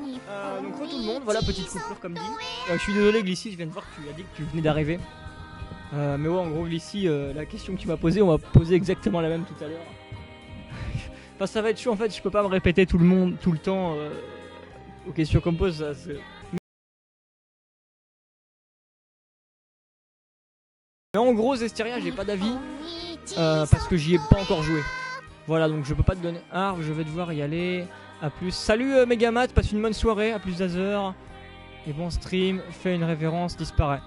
Donc re tout le monde, voilà, petite coupure comme dit. Je suis désolé Glissy, je viens de voir que tu as dit que tu venais d'arriver. Mais ouais, en gros Glissy, la question que tu m'as posée, on m'a posé exactement la même tout à l'heure. Enfin ça va être chaud en fait, je peux pas me répéter tout le temps aux questions qu'on me pose. Ça, mais en gros Zestiria, j'ai pas d'avis parce que j'y ai pas encore joué. Voilà, donc je peux pas te donner. Ah, je vais devoir y aller. A plus. Salut Megamat, passe une bonne soirée. A plus Dazer. Et bon stream, fais une révérence, disparaît.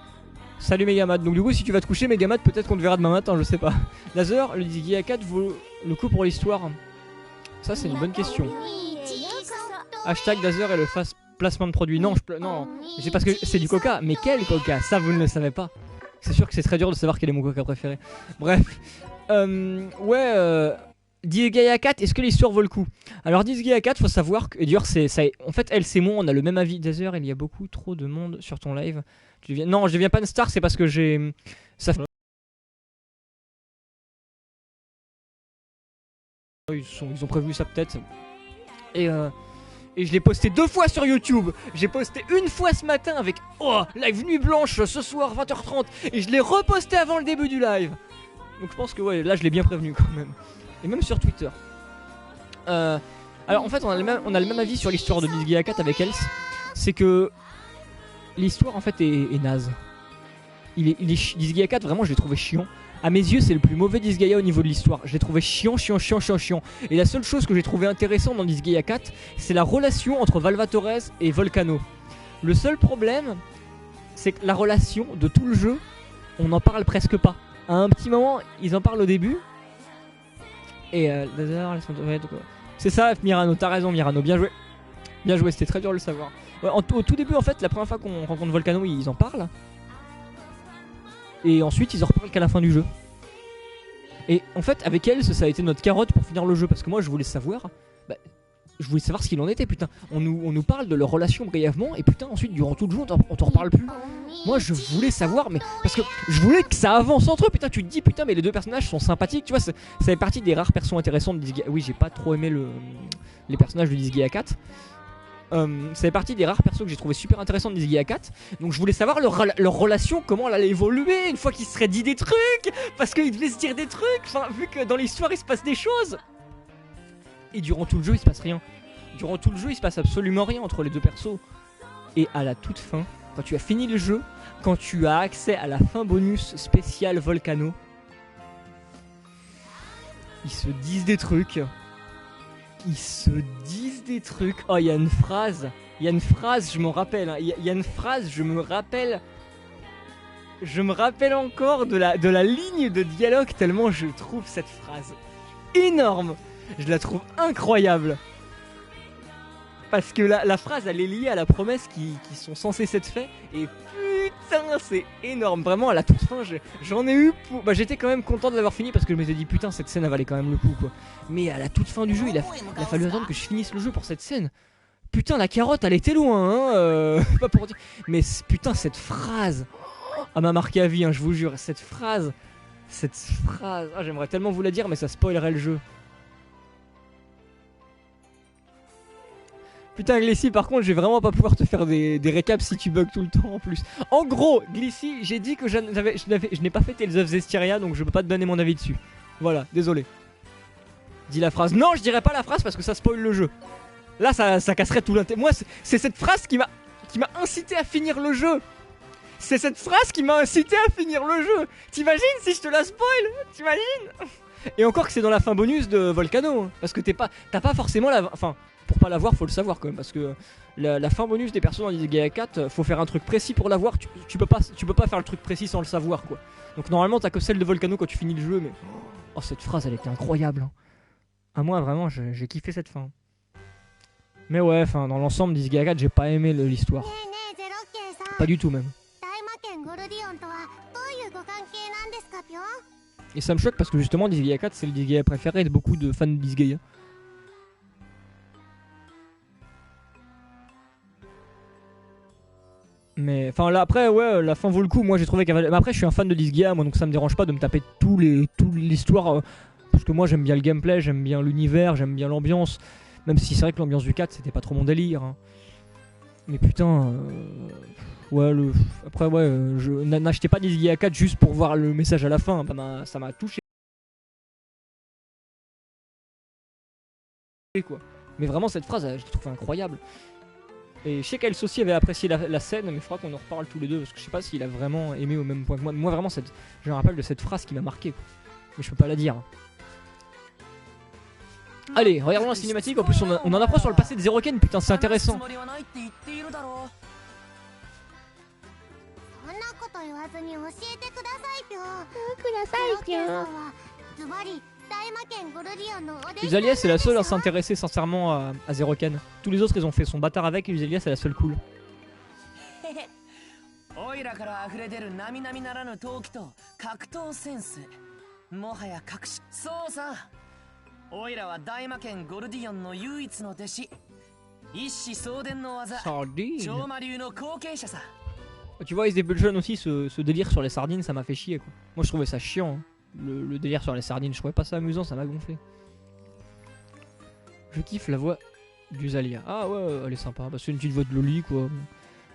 Salut Megamat. Donc du coup, si tu vas te coucher, Megamat, peut-être qu'on te verra demain matin, je sais pas. Dazer, le Disgaea 4 vaut le coup pour l'histoire? Ça, c'est une bonne question. Hashtag Dazer et le fast placement de produit. Non, non, c'est parce que c'est du coca. Mais quel coca? Ça, vous ne le savez pas. C'est sûr que c'est très dur de savoir quel est mon coca préféré. Bref. Disgaea 4, est-ce que l'histoire vaut le coup? Alors Disgaea 4, faut savoir que d'ailleurs en fait elle c'est moi, on a le même avis. Dazer, il y a beaucoup trop de monde sur ton live. Non, je deviens pas une star, c'est parce que j'ai ça fait... Ils ont prévu ça peut-être. Et je l'ai posté 2 fois sur YouTube. J'ai posté une fois ce matin avec live nuit blanche ce soir 20h30 et je l'ai reposté avant le début du live. Donc je pense que ouais, là je l'ai bien prévenu quand même. Et même sur Twitter. Alors en fait on a le même avis sur l'histoire de Disgaea 4 avec Else. C'est que l'histoire en fait est naze. Disgaea 4 vraiment je l'ai trouvé chiant. À mes yeux c'est le plus mauvais Disgaea au niveau de l'histoire. Je l'ai trouvé chiant. Et la seule chose que j'ai trouvé intéressante dans Disgaea 4, c'est la relation entre Valvatores et Volcano. Le seul problème, c'est que la relation de tout le jeu, on n'en parle presque pas. À un petit moment, ils en parlent au début. Et c'est ça Mirano, t'as raison Mirano, bien joué. Bien joué, c'était très dur de le savoir. Ouais, au tout début en fait, la première fois qu'on rencontre Volcano, ils en parlent. Et ensuite ils en reparlent qu'à la fin du jeu. Et en fait avec elle, ça a été notre carotte pour finir le jeu. Parce que moi je voulais savoir ce qu'il en était, putain. On nous parle de leur relation brièvement. Et putain ensuite durant tout le jeu on t'en reparle plus. Moi je voulais savoir, mais parce que je voulais que ça avance entre eux. Putain tu te dis putain mais les deux personnages sont sympathiques. Tu vois ça fait partie des rares persos intéressants de Disgaea. Oui j'ai pas trop aimé les personnages de Disgaea 4. Ça fait partie des rares persos que j'ai trouvé super intéressants de Disgaea 4. Donc je voulais savoir leur relation, comment elle allait évoluer une fois qu'ils se seraient dit des trucs. Parce qu'ils devaient se dire des trucs. Enfin vu que dans l'histoire il se passe des choses. Et durant tout le jeu il se passe rien. Durant tout le jeu il se passe absolument rien entre les deux persos. Et à la toute fin, quand tu as fini le jeu, quand tu as accès à la fin bonus spéciale Volcano, ils se disent des trucs. Oh, il y a une phrase, je m'en rappelle. Il y a une phrase, je me rappelle encore de la ligne de dialogue tellement je trouve cette phrase énorme. Je la trouve incroyable. Parce que la phrase elle est liée à la promesse qui sont censés s'être fait. Et putain c'est énorme. Vraiment à la toute fin j'en ai eu pour... j'étais quand même content de l'avoir fini parce que je m'étais dit putain cette scène elle valait quand même le coup quoi. Mais à la toute fin du jeu il a fallu attendre que je finisse le jeu pour cette scène. Putain la carotte elle était loin hein pas pour dire. Mais putain cette phrase elle m'a marqué à vie hein, je vous jure. Cette phrase j'aimerais tellement vous la dire mais ça spoilerait le jeu. Putain Glissy par contre je vais vraiment pas pouvoir te faire des récaps si tu bugs tout le temps en plus. En gros Glissy j'ai dit que je n'ai pas fait Tales of Zestiria donc je peux pas te donner mon avis dessus. Voilà désolé. Dis la phrase. Non je dirais pas la phrase parce que ça spoil le jeu. Là ça casserait tout l'intérêt. Moi c'est cette phrase qui m'a incité à finir le jeu. C'est cette phrase qui m'a incité à finir le jeu. T'imagines si je te la spoil? T'imagines? Et encore que c'est dans la fin bonus de Volcano hein, parce que t'as pas forcément la... Enfin pour pas l'avoir faut le savoir quand même parce que la fin bonus des persos dans Disgaea 4 faut faire un truc précis pour l'avoir. Tu peux pas faire le truc précis sans le savoir quoi. Donc normalement t'as que celle de Volcano quand tu finis le jeu mais... Oh cette phrase elle était incroyable hein. À moi vraiment j'ai kiffé cette fin. Mais ouais enfin dans l'ensemble Disgaea 4 j'ai pas aimé l'histoire. Pas du tout même. Et ça me choque parce que justement Disgaea 4 c'est le Disgaea préféré de beaucoup de fans de Disgaea. Mais enfin là après ouais la fin vaut le coup. Moi j'ai trouvé qu'elle... Mais après je suis un fan de Disgaea moi donc ça me dérange pas de me taper toute l'histoire parce que moi j'aime bien le gameplay, j'aime bien l'univers, j'aime bien l'ambiance. Même si c'est vrai que l'ambiance du 4 c'était pas trop mon délire hein. Mais putain, ouais, après ouais, n'achetez pas des Iggy 4 juste pour voir le message à la fin, ça m'a touché quoi. Mais vraiment cette phrase, je la trouve incroyable. Et je sais qu'Elsa aussi avait apprécié la scène, mais il faudra qu'on en reparle tous les deux parce que je sais pas s'il a vraiment aimé au même point que moi. Moi vraiment, je me rappelle de cette phrase qui m'a marqué quoi. Mais je peux pas la dire. Allez, regardons la cinématique. En plus, on en apprend sur le passé de Zero Ken. Putain, c'est intéressant. Usalia, c'est la seule à s'intéresser sincèrement à Zero Ken. Tous les autres, ils ont fait son bâtard avec. Et Usalia, c'est la seule cool. Sardine. Tu vois, Ace Jeune aussi, ce délire sur les sardines, ça m'a fait chier quoi. Moi je trouvais ça chiant, hein. Le délire sur les sardines, je trouvais pas ça amusant, ça m'a gonflé. Je kiffe la voix d'Usalia. Ah ouais, elle est sympa, bah, c'est une petite voix de Loli quoi.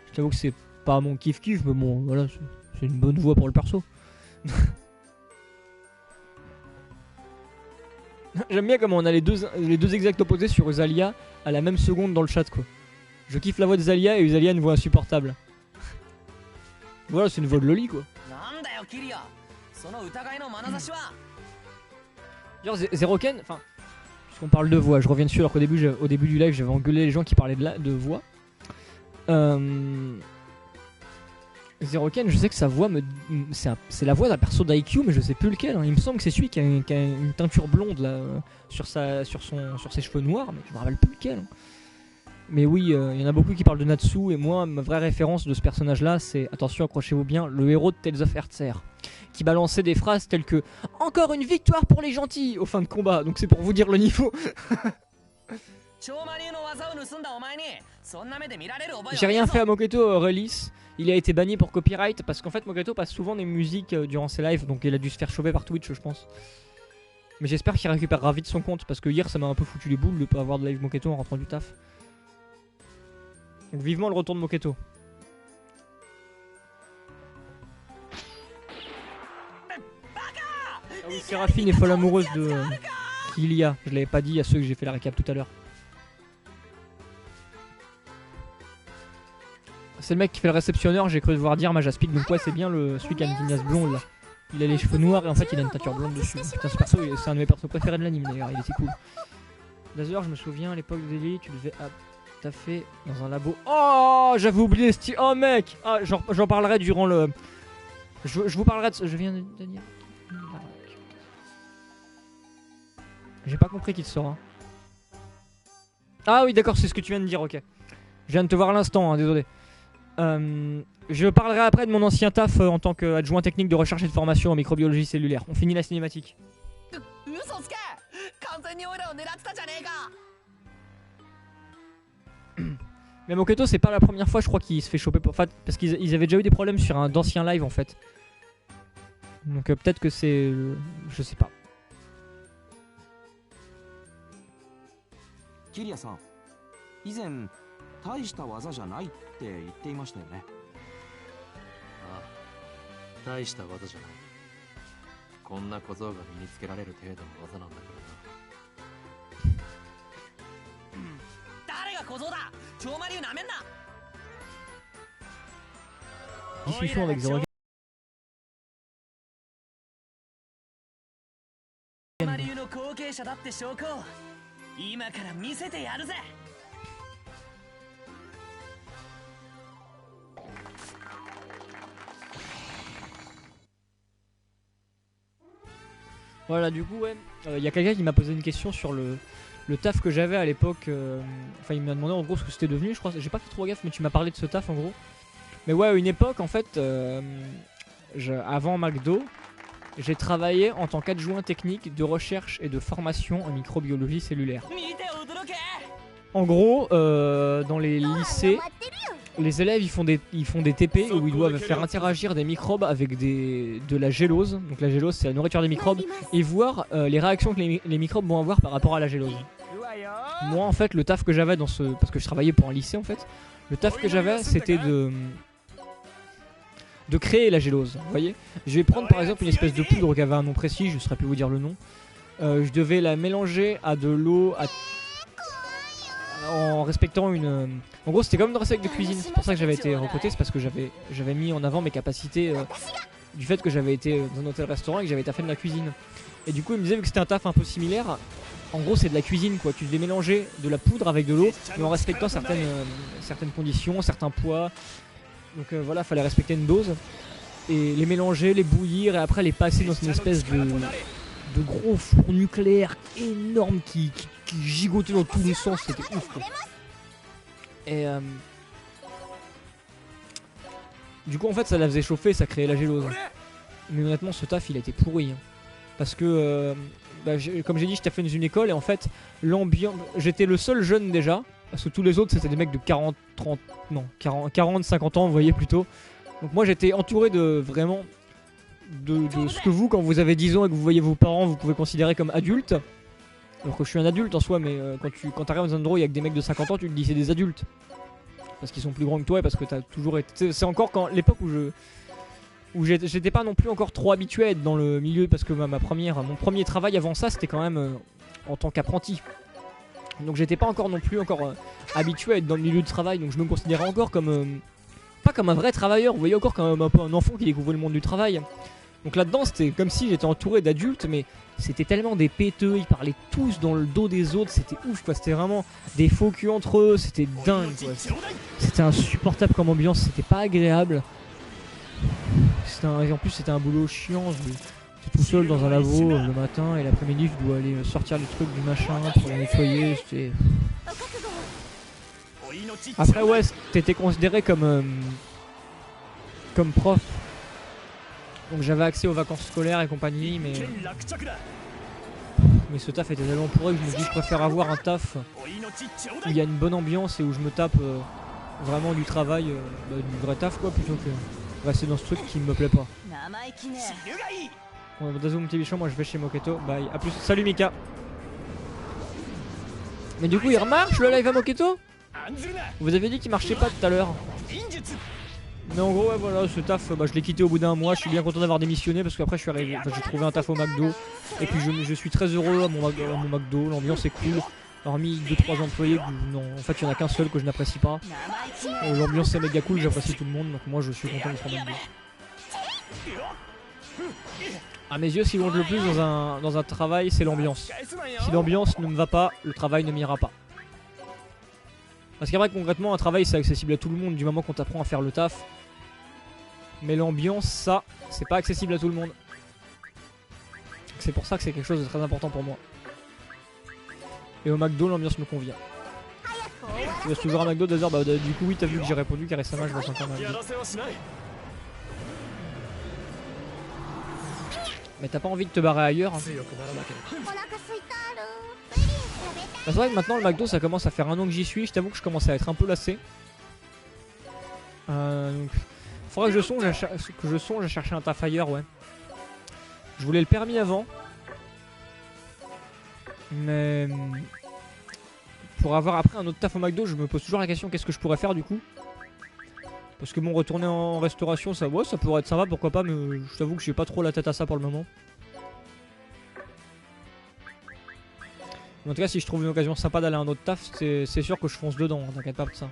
Je t'avoue que c'est pas mon kiff-kiff, mais bon, voilà, c'est une bonne voix pour le perso. J'aime bien comment on a les deux exacts opposés sur Usalia à la même seconde dans le chat quoi. Je kiffe la voix d'Usalia et Usalia une voix insupportable. Voilà, c'est une voix de Loli quoi. D'ailleurs, Zero Ken, enfin, puisqu'on parle de voix, je reviens dessus alors qu'au début, du live j'avais engueulé les gens qui parlaient de voix. Zero Ken, je sais que sa voix c'est la voix d'un perso d'IQ, mais je sais plus lequel. Hein. Il me semble que c'est celui qui a une teinture blonde là, sur ses cheveux noirs, mais je me rappelle plus lequel. Hein. Mais oui, il y en a beaucoup qui parlent de Natsu, et moi, ma vraie référence de ce personnage-là, c'est, attention, accrochez-vous bien, le héros de Tales of Earthsea, qui balançait des phrases telles que « Encore une victoire pour les gentils !» au fin de combat, donc c'est pour vous dire le niveau. J'ai rien fait à Moketo release, il a été banni pour copyright, parce qu'en fait Moketo passe souvent des musiques durant ses lives, donc il a dû se faire choper par Twitch, je pense. Mais j'espère qu'il récupérera vite son compte, parce que hier ça m'a un peu foutu les boules de pas avoir de live Moketo en rentrant du taf. Donc vivement le retour de Moketo. Ah oui, Séraphine est folle amoureuse de Kylia. Je l'avais pas dit à ceux que j'ai fait la récap tout à l'heure. C'est le mec qui fait le réceptionneur, j'ai cru devoir dire Majaspic. Donc ouais, c'est bien celui qui a une tignasse blonde là. Il a les cheveux noirs et en fait il a une teinture blonde dessus. Putain, ce perso, c'est un de mes persos préférés de l'anime d'ailleurs, il était cool. D'ailleurs, je me souviens à l'époque de Deli, tu devais fait dans un labo. Oh, j'avais oublié ce oh mec. Ah, j'en parlerai durant le. Je vous parlerai de. Je viens de dire. J'ai pas compris qu'il sort. Hein. Ah oui, d'accord, c'est ce que tu viens de dire. Ok. Je viens de te voir à l'instant. Hein, désolé. Je parlerai après de mon ancien taf en tant qu'adjoint technique de recherche et de formation en microbiologie cellulaire. On finit la cinématique. Mais Moketo, c'est pas la première fois, je crois, qu'il se fait choper parce qu'ils avaient déjà eu des problèmes sur un d'anciens live en fait. Donc peut-être que c'est. Je sais pas. Kyria-san, 以前大した技じゃないって言っていましたよね。ああ、大した技じゃない。こんな小僧が身につけられる程度の技なんだからな。誰が小僧だ？超魔竜なめんな。Discussion avec Zero Ken. 超魔竜の後継者だって証拠。今から見せてやるぜ。Voilà, du coup, ouais, y a quelqu'un qui m'a posé une question sur le taf que j'avais à l'époque. Enfin, il m'a demandé en gros ce que c'était devenu, je crois. J'ai pas fait trop gaffe, mais tu m'as parlé de ce taf en gros. Mais ouais, à une époque, en fait, avant McDo, j'ai travaillé en tant qu'adjoint technique de recherche et de formation en microbiologie cellulaire. En gros, dans les lycées, les élèves ils font des TP où ils doivent faire interagir des microbes avec de la gélose. Donc la gélose c'est la nourriture des microbes et voir les réactions que les microbes vont avoir par rapport à la gélose. Moi en fait le taf que j'avais parce que je travaillais pour un lycée en fait, Le taf que j'avais, c'était de créer la gélose, vous voyez. Je vais prendre par exemple une espèce de poudre qui avait un nom précis, je ne saurais plus vous dire le nom. Je devais la mélanger à de l'eau en respectant une... En gros c'était comme une recette de cuisine, c'est pour ça que j'avais été recruté, c'est parce que j'avais mis en avant mes capacités du fait que j'avais été dans un hôtel-restaurant et que j'avais été à faire de la cuisine. Et du coup il me disait que c'était un taf un peu similaire, en gros c'est de la cuisine quoi, tu devais mélanger de la poudre avec de l'eau, mais en respectant certaines conditions, certains poids. Donc voilà, fallait respecter une dose et les mélanger, les bouillir et après les passer dans une espèce de gros four nucléaire énorme qui gigotait dans tous les sens, c'était ouf quoi. Et du coup en fait ça la faisait chauffer, ça créait la gélose. Mais honnêtement ce taf il a été pourri hein. Parce que comme j'ai dit j'étais fait dans une école et en fait l'ambiance, j'étais le seul jeune déjà. Parce que tous les autres c'était des mecs de 40, 50 ans vous voyez plutôt. Donc moi j'étais entouré de vraiment de ce que vous quand vous avez 10 ans et que vous voyez vos parents vous pouvez considérer comme adultes. Alors que je suis un adulte en soi mais quand t'arrives dans un endroit où il y a que des mecs de 50 ans tu te dis c'est des adultes. Parce qu'ils sont plus grands que toi et parce que t'as toujours été... C'est encore quand l'époque où j'étais pas non plus encore trop habitué à être dans le milieu parce que mon premier travail avant ça c'était quand même en tant qu'apprenti. Donc j'étais pas encore non plus habitué à être dans le milieu de travail, donc je me considérais encore comme pas comme un vrai travailleur, vous voyez, encore comme un peu un enfant qui découvrait le monde du travail. Donc là-dedans c'était comme si j'étais entouré d'adultes, mais c'était tellement des péteux, ils parlaient tous dans le dos des autres, c'était ouf quoi, c'était vraiment des faux culs entre eux, c'était dingue quoi. C'était insupportable comme ambiance, c'était pas agréable. En plus c'était un boulot chiant, j'étais tout seul dans un labo le matin et l'après-midi je dois aller sortir les trucs du machin pour les nettoyer, c'était... Après ouais, t'étais considéré comme prof. Donc j'avais accès aux vacances scolaires et compagnie, mais ce taf était tellement pourri que je me dis je préfère avoir un taf où il y a une bonne ambiance et où je me tape vraiment du travail, du vrai taf quoi, plutôt que rester dans ce truc qui me plaît pas. Bon, désolé mon petit bichon, moi je vais chez Moketo, bye, à plus, salut Mika. Mais du coup il remarche le live à Moketo? Vous avez dit qu'il marchait pas tout à l'heure. Mais en gros ouais voilà, ce taf je l'ai quitté au bout d'un mois, je suis bien content d'avoir démissionné parce qu'après je suis arrivé, j'ai trouvé un taf au McDo. Et puis je suis très heureux à mon McDo, l'ambiance est cool. Hormis 2-3 employés, non, en fait il y en a qu'un seul que je n'apprécie pas. L'ambiance est méga cool, j'apprécie tout le monde, donc moi je suis content d'être en McDo. À mes yeux, ce qui compte le plus dans un travail, c'est l'ambiance. Si l'ambiance ne me va pas, le travail ne m'ira pas. Parce qu'après concrètement un travail c'est accessible à tout le monde du moment qu'on t'apprend à faire le taf. Mais l'ambiance ça c'est pas accessible à tout le monde. C'est pour ça que c'est quelque chose de très important pour moi. Et au McDo l'ambiance me convient. Tu restes toujours à McDo 2 heures, bah du coup oui t'as vu que j'ai répondu car récemment je vais sentir McDo. Mais t'as pas envie de te barrer ailleurs hein. Bah, c'est vrai que maintenant le McDo ça commence à faire un an que j'y suis, je t'avoue que je commence à être un peu lassé. Donc, faudra que je songe à chercher un taf ailleurs, ouais. Je voulais le permis avant. Mais pour avoir après un autre taf au McDo, je me pose toujours la question qu'est-ce que je pourrais faire du coup. Parce que bon, retourner en restauration, ça, ouais, ça pourrait être sympa, pourquoi pas, mais je t'avoue que j'ai pas trop la tête à ça pour le moment. En tout cas, si je trouve une occasion sympa d'aller à un autre taf, c'est sûr que je fonce dedans, hein, t'inquiète pas pour ça.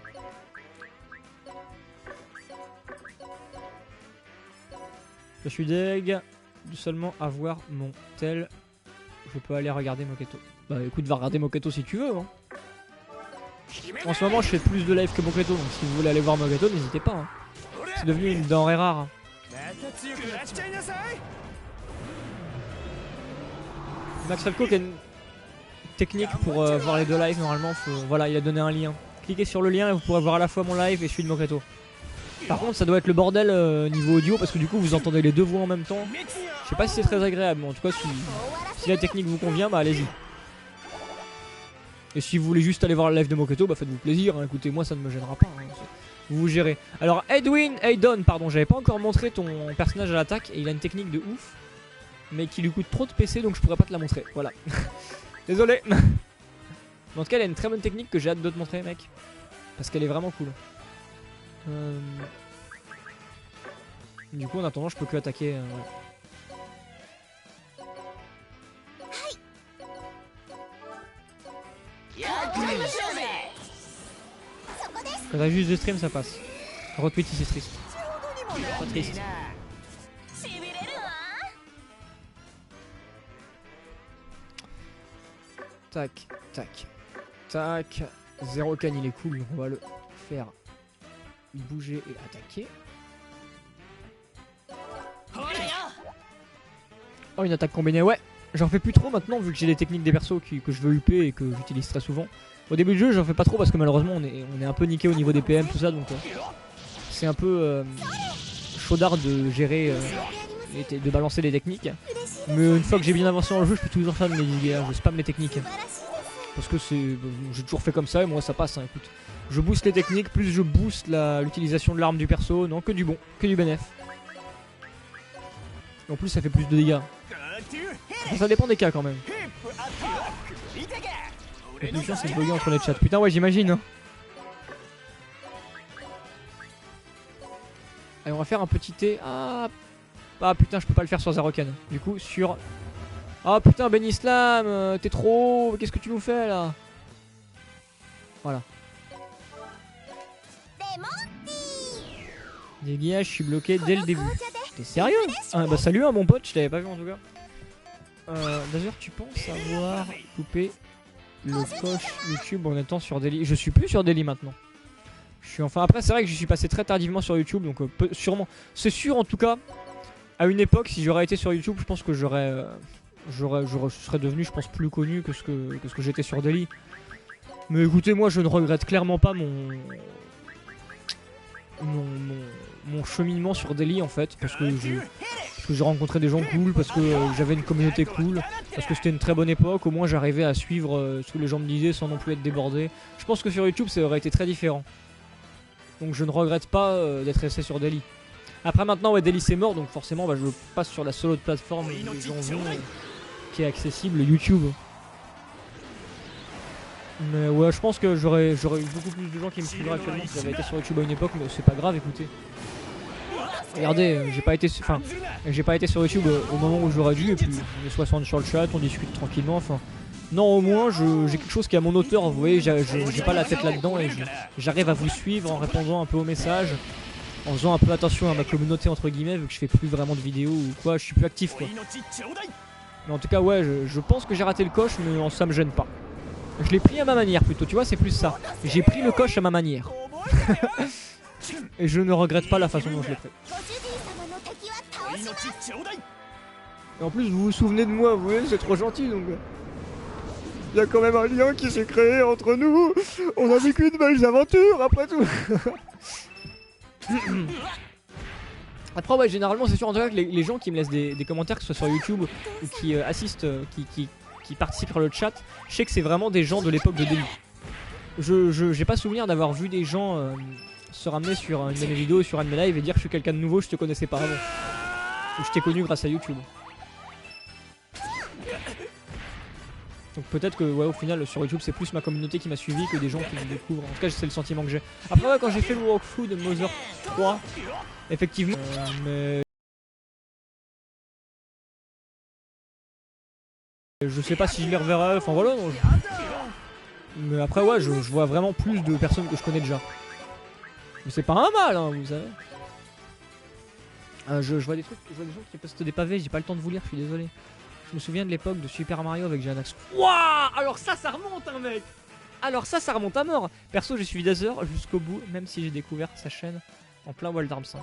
Je suis deg de seulement avoir mon tel. Je peux aller regarder Moketo. Bah écoute, va regarder Moketo si tu veux. Hein. En ce moment, je fais plus de live que Moketo, donc si vous voulez aller voir Moketo, n'hésitez pas. Hein. C'est devenu une denrée rare. Hein. Max Falco qui a une technique pour voir les deux lives normalement. Voilà, il a donné un lien. Cliquez sur le lien et vous pourrez voir à la fois mon live et celui de Moketo. Par contre, ça doit être le bordel niveau audio parce que du coup, vous entendez les deux voix en même temps. Je sais pas si c'est très agréable, mais en tout cas, si la technique vous convient, bah allez-y. Et si vous voulez juste aller voir le live de Moketo, bah faites-vous plaisir. Hein. Écoutez, moi ça ne me gênera pas. Hein. Vous vous gérez. Alors, Aidon, pardon, j'avais pas encore montré ton personnage à l'attaque et il a une technique de ouf, mais qui lui coûte trop de PC donc je pourrais pas te la montrer. Voilà. Désolé. Mais en tout cas, elle a une très bonne technique que j'ai hâte de te montrer, mec. Parce qu'elle est vraiment cool. Du coup en attendant je peux que attaquer. Ouais. Quand t'as juste de stream ça passe. Retweet si c'est triste. Pas triste. Tac, tac, tac. 0 can il est cool, donc on va le faire bouger et attaquer. Oh une attaque combinée, ouais. J'en fais plus trop maintenant vu que j'ai les techniques des persos que je veux UP et que j'utilise très souvent. Au début du jeu j'en fais pas trop parce que malheureusement on est un peu niqué au niveau des PM tout ça donc c'est un peu chaudard de gérer de balancer les techniques. Mais une fois que j'ai bien avancé dans le jeu je peux toujours faire de mes dégâts, je spam les techniques. Parce que j'ai toujours fait comme ça et moi ça passe hein, écoute. Je booste les techniques, plus je booste l'utilisation de l'arme du perso, non que du bon, que du bénéf. Et en plus ça fait plus de dégâts. Enfin, ça dépend des cas quand même. La plus chiant c'est de bugger entre les chats. Putain ouais j'imagine hein. Allez on va faire un petit T. Ah putain je peux pas le faire sur Zarokan. Du coup sur... Ah putain Ben Islam, t'es trop haut, qu'est-ce que tu nous fais là? Voilà. Dégage, je suis bloqué dès le début. T'es sérieux? Ah bah salut hein mon pote, je t'avais pas vu en tout cas. D'ailleurs tu penses avoir coupé le coche YouTube en étant sur Daily? Je suis plus sur Daily maintenant. Je suis enfin après c'est vrai que je suis passé très tardivement sur YouTube donc sûrement. C'est sûr en tout cas. À une époque si j'aurais été sur YouTube je pense que je serais devenu je pense plus connu que ce que j'étais sur Daily. Mais écoutez moi je ne regrette clairement pas mon cheminement sur Daily en fait parce que j'ai rencontré des gens cool, parce que j'avais une communauté cool, parce que c'était une très bonne époque, au moins j'arrivais à suivre ce que les gens me disaient sans non plus être débordé. Je pense que sur YouTube ça aurait été très différent. Donc je ne regrette pas d'être resté sur Daily. Après maintenant ouais Daily c'est mort donc forcément bah, je passe sur la seule autre plateforme où les gens vont qui est accessible, YouTube. Mais ouais je pense que j'aurais eu beaucoup plus de gens qui me suivraient actuellement si j'avais été sur YouTube à une époque mais c'est pas grave écoutez. Regardez, j'ai pas été sur YouTube au moment où j'aurais dû et puis on est 60 sur le chat, on discute tranquillement, enfin... Non au moins j'ai quelque chose qui est à mon hauteur, vous voyez, j'ai pas la tête là-dedans et j'arrive à vous suivre en répondant un peu aux messages, en faisant un peu attention à ma communauté entre guillemets vu que je fais plus vraiment de vidéos ou quoi, je suis plus actif quoi. Mais en tout cas ouais, je pense que j'ai raté le coche mais ça me gêne pas. Je l'ai pris à ma manière plutôt, tu vois c'est plus ça. J'ai pris le coche à ma manière. Et je ne regrette pas la façon dont je l'ai fait. Et en plus vous vous souvenez de moi, vous voyez, c'est trop gentil donc... Il y a quand même un lien qui s'est créé entre nous. On a vécu de belles aventures après tout. Après ouais généralement c'est sûr en tout cas que les gens qui me laissent des commentaires que ce soit sur YouTube ou qui assistent, qui participent sur le chat, je sais que c'est vraiment des gens de l'époque de Daily. J'ai pas souvenir d'avoir vu des gens se ramener sur une de mes vidéos, sur un de mes lives et dire que je suis quelqu'un de nouveau, je te connaissais pas avant. Ou je t'ai connu grâce à YouTube. Donc peut-être que ouais au final sur YouTube c'est plus ma communauté qui m'a suivi que des gens qui me découvrent. En tout cas c'est le sentiment que j'ai. Après ouais quand j'ai fait le walkthrough de Mother 3, effectivement mais je sais pas si je les reverrai, enfin voilà non, mais après ouais je vois vraiment plus de personnes que je connais déjà. Mais c'est pas un mal hein, vous savez. Je vois des trucs, je vois des gens qui postent des pavés, j'ai pas le temps de vous lire, je suis désolé. Je me souviens de l'époque de Super Mario avec Janax. Wouah, alors ça remonte hein mec. Alors ça remonte à mort. Perso j'ai suivi Dazer jusqu'au bout, même si j'ai découvert sa chaîne en plein Wild Arms 5.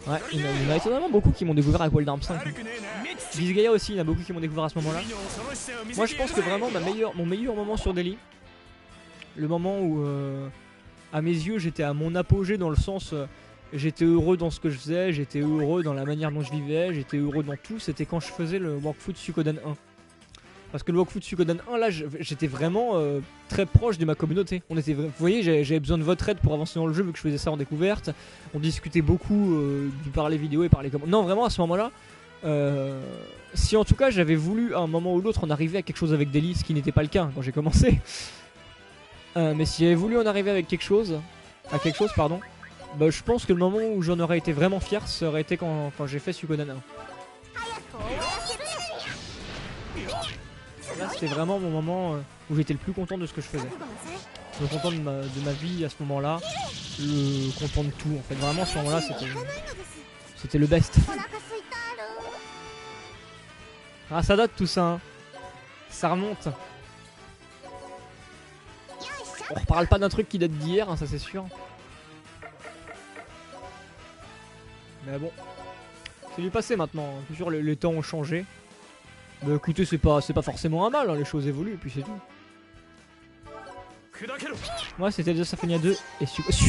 Ouais, il y en a étonnamment beaucoup qui m'ont découvert avec Wild Arms 5. Bisgaya aussi, il y en a beaucoup qui m'ont découvert à ce moment-là. Moi je pense que vraiment mon meilleur moment sur Daily, le moment où à mes yeux j'étais à mon apogée dans le sens... j'étais heureux dans ce que je faisais, j'étais heureux dans la manière dont je vivais, j'étais heureux dans tout, c'était quand je faisais le walkthrough de Suikoden 1. Parce que le walkthrough de Suikoden 1, là, j'étais vraiment très proche de ma communauté. Vous voyez, j'avais besoin de votre aide pour avancer dans le jeu, vu que je faisais ça en découverte. On discutait beaucoup par les vidéos et par les commentaires. Non, vraiment, à ce moment-là, si en tout cas j'avais voulu à un moment ou l'autre en arriver à quelque chose avec Daily, ce qui n'était pas le cas quand j'ai commencé. Mais si j'avais voulu en arriver avec quelque chose, Bah je pense que le moment où j'en aurais été vraiment fier, ça aurait été quand j'ai fait Suikoden 1. Là c'était vraiment mon moment où j'étais le plus content de ce que je faisais. Le content de ma vie à ce moment-là, le content de tout en fait. Vraiment à ce moment-là c'était le best. Ah ça date tout ça, hein. Ça remonte. On reparle pas d'un truc qui date d'hier, hein, ça c'est sûr. Mais bon, c'est du passé maintenant. C'est sûr les temps ont changé. Mais écoutez, c'est pas forcément un mal, hein. Les choses évoluent et puis c'est tout. Moi c'était Tales of Symphonia 2 et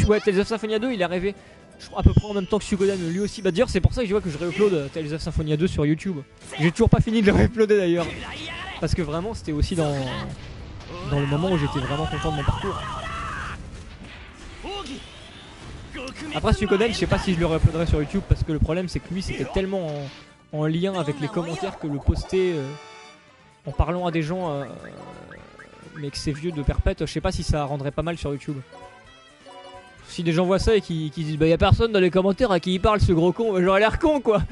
ouais, Tales of Symphonia 2 il est arrivé je crois à peu près en même temps que Suikoden lui aussi. Bah d'ailleurs c'est pour ça que je vois que je réupload Tales of Symphonia 2 sur YouTube. J'ai toujours pas fini de le réuploader d'ailleurs. Parce que vraiment c'était aussi dans le moment où j'étais vraiment content de mon parcours. Après Suikoden je sais pas si je le réuploaderai sur YouTube parce que le problème c'est que lui c'était tellement en lien avec les commentaires que le poster en parlant à des gens mais que c'est vieux de perpète, je sais pas si ça rendrait pas mal sur YouTube. Si des gens voient ça et qui disent bah y'a personne dans les commentaires à qui il parle ce gros con, bah, j'aurais l'air con quoi.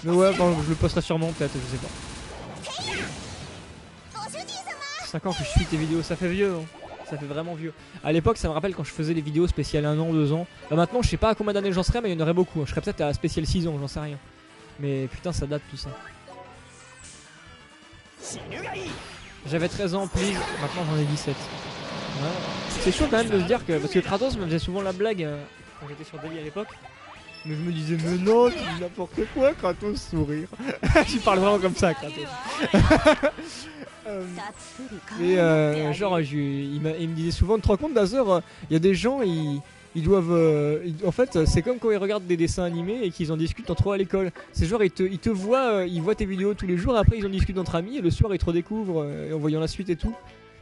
Mais ouais, bon, je le posterai sûrement peut-être, je sais pas. 5 ans que je suis tes vidéos, ça fait vieux, hein. Ça fait vraiment vieux. À l'époque ça me rappelle quand je faisais des vidéos spéciales 1 an, 2 ans. Bah maintenant je sais pas à combien d'années j'en serais mais il y en aurait beaucoup, hein. Je serais peut-être à spécial 6 ans, j'en sais rien. Mais putain ça date tout ça. J'avais 13 ans, please, maintenant j'en ai 17. Ouais. C'est chaud quand même de se dire que. Parce que Kratos me faisait souvent la blague quand j'étais sur Daily à l'époque. Mais je me disais, mais non, tu dis n'importe quoi, Kratos, sourire. Tu parles vraiment comme ça, Kratos. Mais genre, il me disait souvent, tu te rends compte, Dazer, il y a des gens, ils doivent. En fait, c'est comme quand ils regardent des dessins animés et qu'ils en discutent entre eux à l'école. C'est genre, ils te voient, ils voient tes vidéos tous les jours, et après ils en discutent entre amis, et le soir ils te redécouvrent en voyant la suite et tout.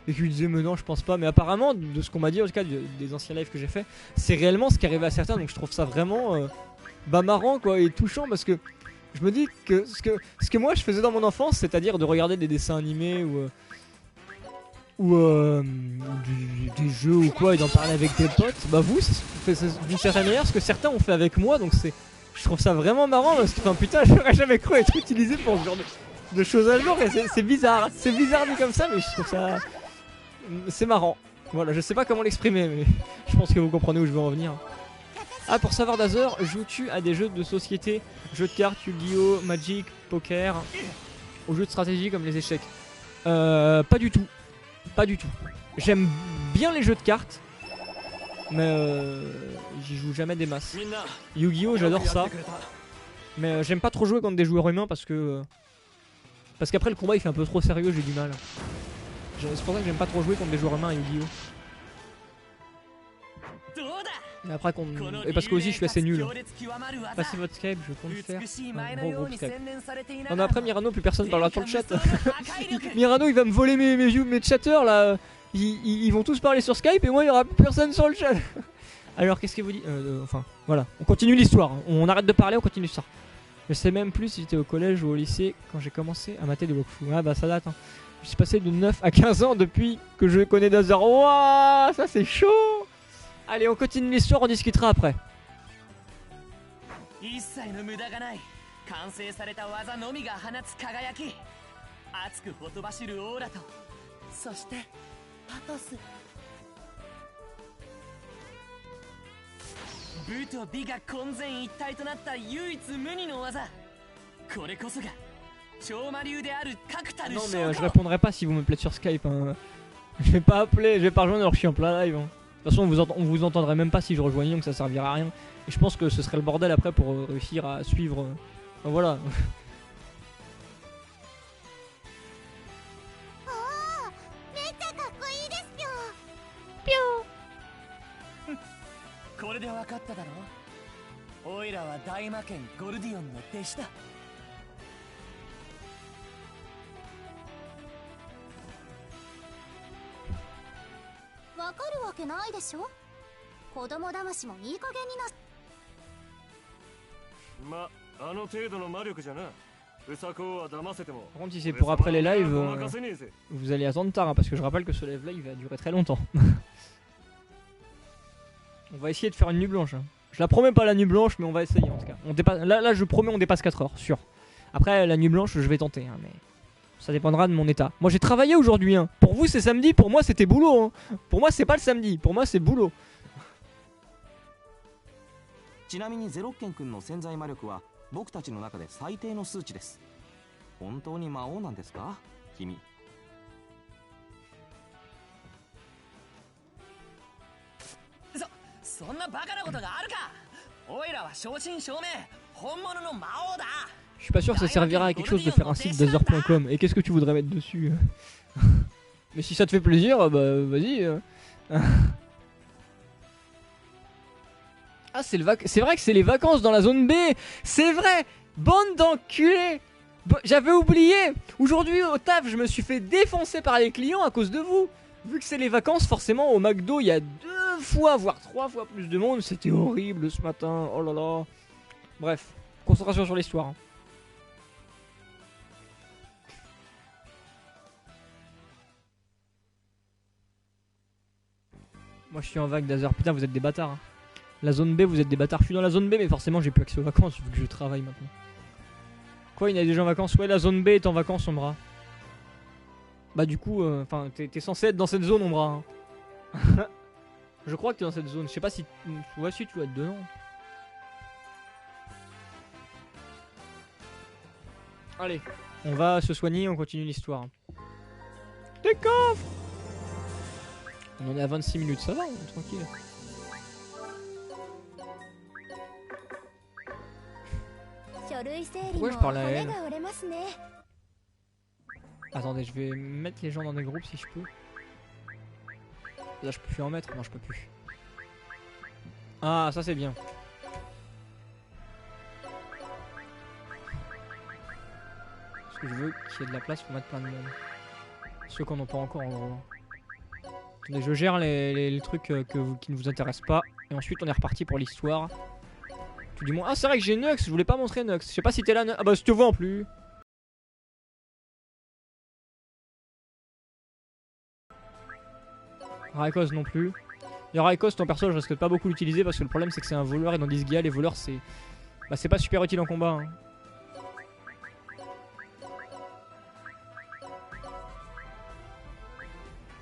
Et je lui disais, mais non, je pense pas. Mais apparemment, de ce qu'on m'a dit, en tout cas des anciens lives que j'ai fait, c'est réellement ce qui arrivait à certains. Donc je trouve ça vraiment marrant quoi, et touchant parce que je me dis que ce que moi je faisais dans mon enfance, c'est-à-dire de regarder des dessins animés ou des jeux ou quoi et d'en parler avec tes potes, bah vous c'est d'une certaine manière ce que certains ont fait avec moi, donc je trouve ça vraiment marrant parce que enfin, putain j'aurais jamais cru être utilisé pour ce genre de choses à jour et c'est bizarre dit comme ça, mais je trouve ça c'est marrant. Voilà, je sais pas comment l'exprimer mais je pense que vous comprenez où je veux en venir. Ah, pour savoir Dazer, joues-tu à des jeux de société, jeux de cartes, Yu-Gi-Oh, Magic, poker, aux jeux de stratégie comme les échecs? Pas du tout. Pas du tout. J'aime bien les jeux de cartes, mais j'y joue jamais des masses. Yu-Gi-Oh, j'adore ça, mais j'aime pas trop jouer contre des joueurs humains parce qu'après le combat il fait un peu trop sérieux, j'ai du mal. C'est pour ça que j'aime pas trop jouer contre des joueurs humains à Yu-Gi-Oh. Mais après et parce que aussi je suis assez nul. Passez votre Skype, je compte faire un gros groupe Skype. Non mais après Mirano, plus personne parlera sur le chat. Mirano il va me voler mes chatteurs là. Ils vont tous parler sur Skype et moi il y aura plus personne sur le chat. Alors qu'est-ce que vous dites enfin voilà, on continue l'histoire. On arrête de parler, on continue l'histoire. Je sais même plus si j'étais au collège ou au lycée quand j'ai commencé à mater des Wokfu. Ah bah ça date hein. Je suis passé de 9 à 15 ans depuis que je connais Dazer. Wouah, ça c'est chaud. Allez, on continue l'histoire, on discutera après. Non mais je répondrai pas si vous me plaît sur Skype hein. Je vais pas appeler, je vais pas rejoindre alors que je suis en plein live hein. De toute façon on vous entendrait même pas si je rejoignais, donc ça servira à rien. Et je pense que ce serait le bordel après pour réussir à suivre. Enfin, voilà. Par contre si c'est pour après les lives, vous allez attendre tard hein, parce que je rappelle que ce live là il va durer très longtemps. On va essayer de faire une nuit blanche hein. Je la promets pas la nuit blanche, mais on va essayer en tout cas. On dépasse, là, je promets, on dépasse 4 heures, sûr. Après, la nuit blanche, je vais tenter, hein, mais ça dépendra de mon état. Moi, j'ai travaillé aujourd'hui. Hein. Pour vous, c'est samedi. Pour moi, c'était boulot. Hein. Pour moi, c'est pas le samedi. Pour moi, c'est boulot. ちなみにゼロッケン君の潜在魔力は僕たちの中で最低の数値です。本当に魔王なんですか君。そんなバカなことがあるか。オイラは正真正銘本物の魔王だ。 Je suis pas sûr que ça servira à quelque chose de faire un site Dazer.com. Et qu'est-ce que tu voudrais mettre dessus? Mais si ça te fait plaisir, bah vas-y. Ah, c'est vrai que c'est les vacances dans la zone B. C'est vrai. Bande d'enculés. J'avais oublié. Aujourd'hui au taf, je me suis fait défoncer par les clients à cause de vous. Vu que c'est les vacances, forcément au McDo, il y a 2 fois, voire 3 fois plus de monde. C'était horrible ce matin. Oh là là. Bref, concentration sur l'histoire. Hein. Moi je suis en vague Dazer. Putain, vous êtes des bâtards. Hein. La zone B, vous êtes des bâtards. Je suis dans la zone B, mais forcément j'ai plus accès aux vacances vu que je travaille maintenant. Quoi, il y a des gens en vacances? Ouais, la zone B est en vacances, Ombra. Bah du coup, enfin, t'es censé être dans cette zone, Ombra. Hein. Je crois que t'es dans cette zone. Je sais pas si... Ouais, si tu dois être dedans. Allez, on va se soigner, on continue l'histoire. Des coffres! On en est à 26 minutes, ça va, on est tranquille. Pourquoi je parle à elle? Attendez, je vais mettre les gens dans des groupes si je peux. Là, je peux plus en mettre? Non, je peux plus. Ah, ça c'est bien. Parce que je veux qu'il y ait de la place pour mettre plein de monde. Ceux qu'on n'en pas encore en gros. Attendez, je gère les trucs qui ne vous intéressent pas. Et ensuite, on est reparti pour l'histoire. Tout du moins. Ah, c'est vrai que j'ai Nux, je voulais pas montrer Nux. Je sais pas si t'es là, Nux. Ah bah, je te vois en plus. Raikos non plus. Et Raikos, ton perso, je risque pas beaucoup l'utiliser parce que le problème c'est que c'est un voleur et dans Disgaea, les voleurs c'est. Bah, c'est pas super utile en combat. Hein.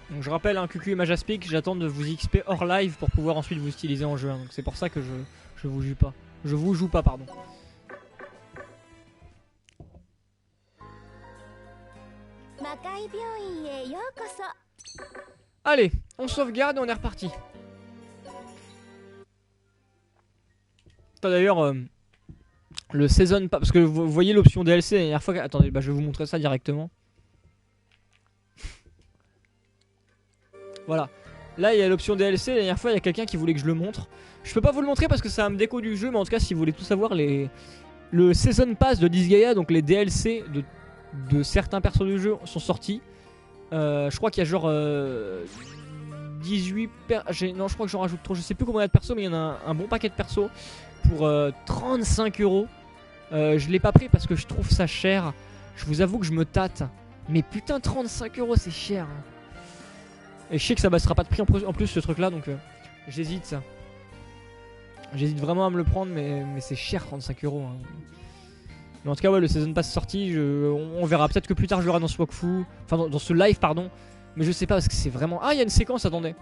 Donc je rappelle, hein, QQ et Majaspic, j'attends de vous XP hors live pour pouvoir ensuite vous utiliser en jeu. Hein. Donc c'est pour ça que je vous joue pas. Je vous joue pas, pardon. Allez, on sauvegarde et on est reparti. D'ailleurs, le season pas parce que vous voyez l'option DLC la dernière fois. Attendez, bah je vais vous montrer ça directement. Voilà. Là, il y a l'option DLC. La dernière fois, il y a quelqu'un qui voulait que je le montre. Je peux pas vous le montrer parce que ça va me déco du jeu, mais en tout cas, si vous voulez tout savoir, le Season Pass de Disgaea, donc les DLC de certains persos du jeu sont sortis. Je crois qu'il y a genre 18 non, je crois que j'en rajoute trop. Je sais plus combien il y a de persos, mais il y en a un bon paquet de persos pour 35 €. Je l'ai pas pris parce que je trouve ça cher. Je vous avoue que je me tâte. Mais putain, 35 € c'est cher. Et je sais que ça baissera pas de prix en plus ce truc là, donc j'hésite ça. J'hésite vraiment à me le prendre, mais c'est cher 35 €. Hein. Mais en tout cas, ouais, le Season Pass sorti, on verra. Peut-être que plus tard je l'aurai dans ce walkthrough. Enfin, dans ce live, pardon. Mais je sais pas parce que c'est vraiment. Ah, il y a une séquence, attendez.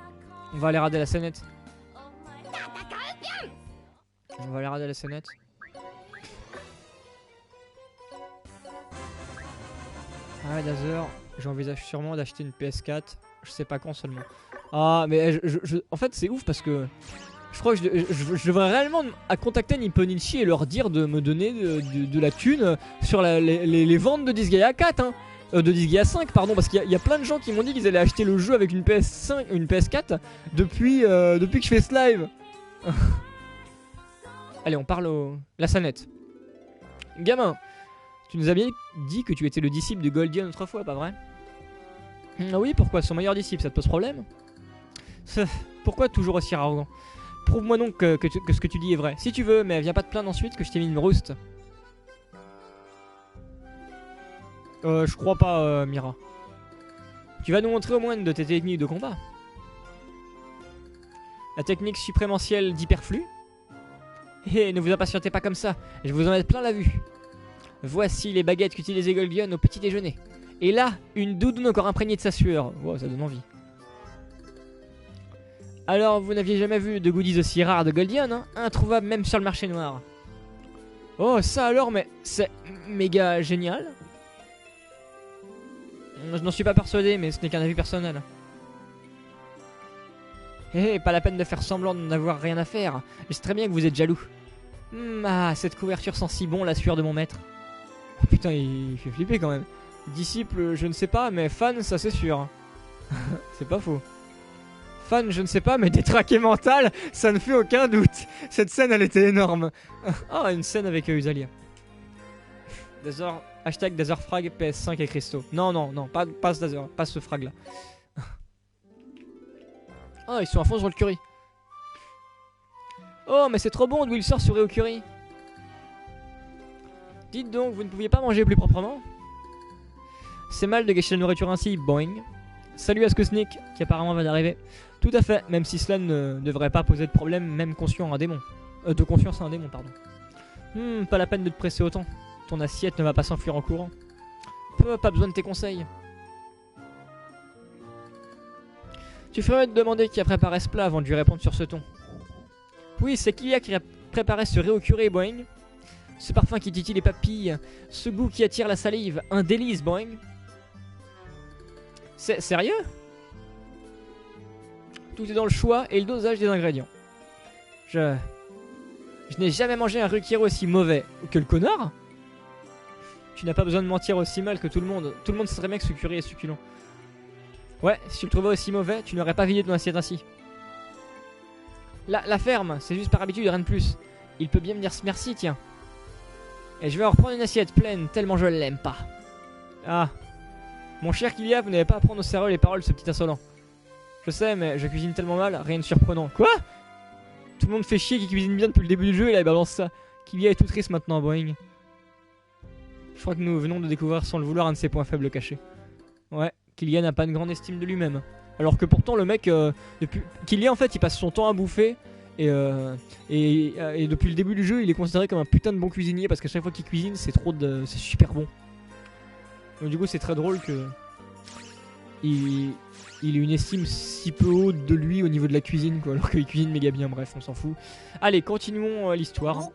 On va aller rader la scénette. On va aller rader la scénette. Ah, Dazer, j'envisage sûrement d'acheter une PS4. Je sais pas quand seulement. Ah, mais en fait, c'est ouf parce que. Je crois que je devrais réellement contacter Nipponichi et leur dire de me donner de la thune sur les ventes de Disgaea 4, hein. De Disgaea 5, pardon, parce qu'il y a plein de gens qui m'ont dit qu'ils allaient acheter le jeu avec une PS5, une PS4 depuis que je fais ce live. Allez, on parle la sanette. Gamin, tu nous as bien dit que tu étais le disciple de Goldion autrefois, pas vrai? Ah oui, pourquoi? Son meilleur disciple, ça te pose problème? Pourquoi toujours aussi arrogant? Prouve-moi donc que ce que tu dis est vrai. Si tu veux, mais viens pas te plaindre ensuite que je t'ai mis une rouste. Je crois pas, Mira. Tu vas nous montrer au moins une de tes techniques de combat. La technique suprémentielle d'hyperflux. Hé, ne vous impatientez pas comme ça, je vais vous en mettre plein la vue. Voici les baguettes qu'utilisait Goldion au petit déjeuner. Et là, une doudoune encore imprégnée de sa sueur. Wow, ça donne envie. Alors, vous n'aviez jamais vu de goodies aussi rares de Goldion, hein? Introuvable même sur le marché noir. Oh, ça alors, mais c'est méga génial. Je n'en suis pas persuadé, mais ce n'est qu'un avis personnel. Hé, pas la peine de faire semblant de n'avoir rien à faire. Je sais très bien que vous êtes jaloux. Ah, cette couverture sent si bon la sueur de mon maître. Oh, putain, il fait flipper quand même. Disciple, je ne sais pas, mais fan, ça c'est sûr. C'est pas faux. Fan, je ne sais pas, mais détraqué mental, ça ne fait aucun doute. Cette scène, elle était énorme. Ah, une scène avec Usalia. Dazor, hashtag Dazorfrag PS5 et Christo. Non, non, non, pas ce Dazor, pas ce frag là. Ah, ils sont à fond sur le curry. Oh, mais c'est trop bon d'où il sort sur au curry. Dites donc, vous ne pouviez pas manger plus proprement? C'est mal de gâcher la nourriture ainsi, boing. Salut à Sneak, qui apparemment va d'arriver. Tout à fait, même si cela ne devrait pas poser de problème, même conscient à un démon. De confiance à un démon, pardon. Pas la peine de te presser autant. Ton assiette ne va pas s'enfuir en courant. Pas besoin de tes conseils. Tu ferais de demander qui a préparé ce plat avant de lui répondre sur ce ton. Oui, c'est Kilia qui a préparé ce riz au curry, boing. Ce parfum qui titille les papilles, ce goût qui attire la salive, un délice, boing. C'est sérieux? Tout est dans le choix et le dosage des ingrédients. Je n'ai jamais mangé un riz aussi mauvais que le connard. Tu n'as pas besoin de mentir aussi mal que tout le monde. Tout le monde sait très bien que ce curry est succulent. Ouais, si tu le trouvais aussi mauvais, tu n'aurais pas vidé ton assiette ainsi. La ferme, c'est juste par habitude et rien de plus. Il peut bien me dire merci, tiens. Et je vais en reprendre une assiette pleine, tellement je l'aime pas. Ah. Mon cher Kilia, vous n'avez pas à prendre au sérieux les paroles de ce petit insolent. Je sais, mais je cuisine tellement mal, rien de surprenant. Quoi? Tout le monde fait chier qui cuisine bien depuis le début du jeu et là il balance ça. Kilia est tout triste maintenant, boing. Je crois que nous venons de découvrir sans le vouloir un de ses points faibles cachés. Ouais, Kilia n'a pas une grande estime de lui-même. Alors que pourtant le mec, Kilia en fait il passe son temps à bouffer et depuis le début du jeu il est considéré comme un putain de bon cuisinier parce qu'à chaque fois qu'il cuisine c'est super bon. Donc du coup c'est très drôle que il ait une estime si peu haute de lui au niveau de la cuisine quoi, alors qu'il cuisine méga bien, bref on s'en fout. Allez continuons l'histoire.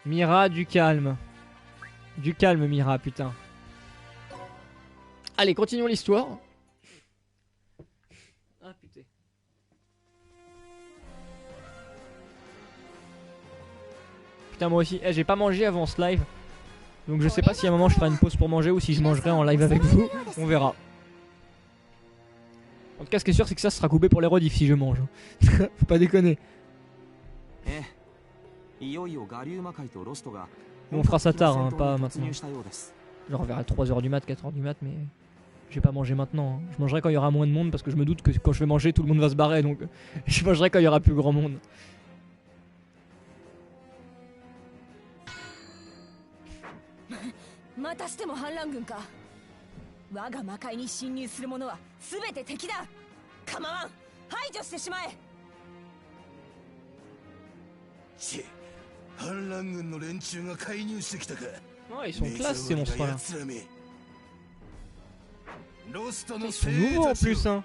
Mira, du calme. Du calme, Mira, putain. Allez, continuons l'histoire. Ah, putain. Putain, moi aussi. J'ai pas mangé avant ce live. Donc je sais pas si à un moment je ferai une pause pour manger ou si je mangerai en live avec vous. On verra. En tout cas, ce qui est sûr, c'est que ça sera coupé pour les rediffs si je mange. Faut pas déconner. On fera ça tard, hein, pas maintenant. Je reverrai à 3h du mat, 4h du mat, mais je vais pas manger maintenant. Hein. Je mangerai quand il y aura moins de monde parce que je me doute que quand je vais manger, tout le monde va se barrer. Donc je mangerai quand il y aura plus grand monde. Oh, ils sont classe ces monstres là. Ils sont nouveaux en plus hein.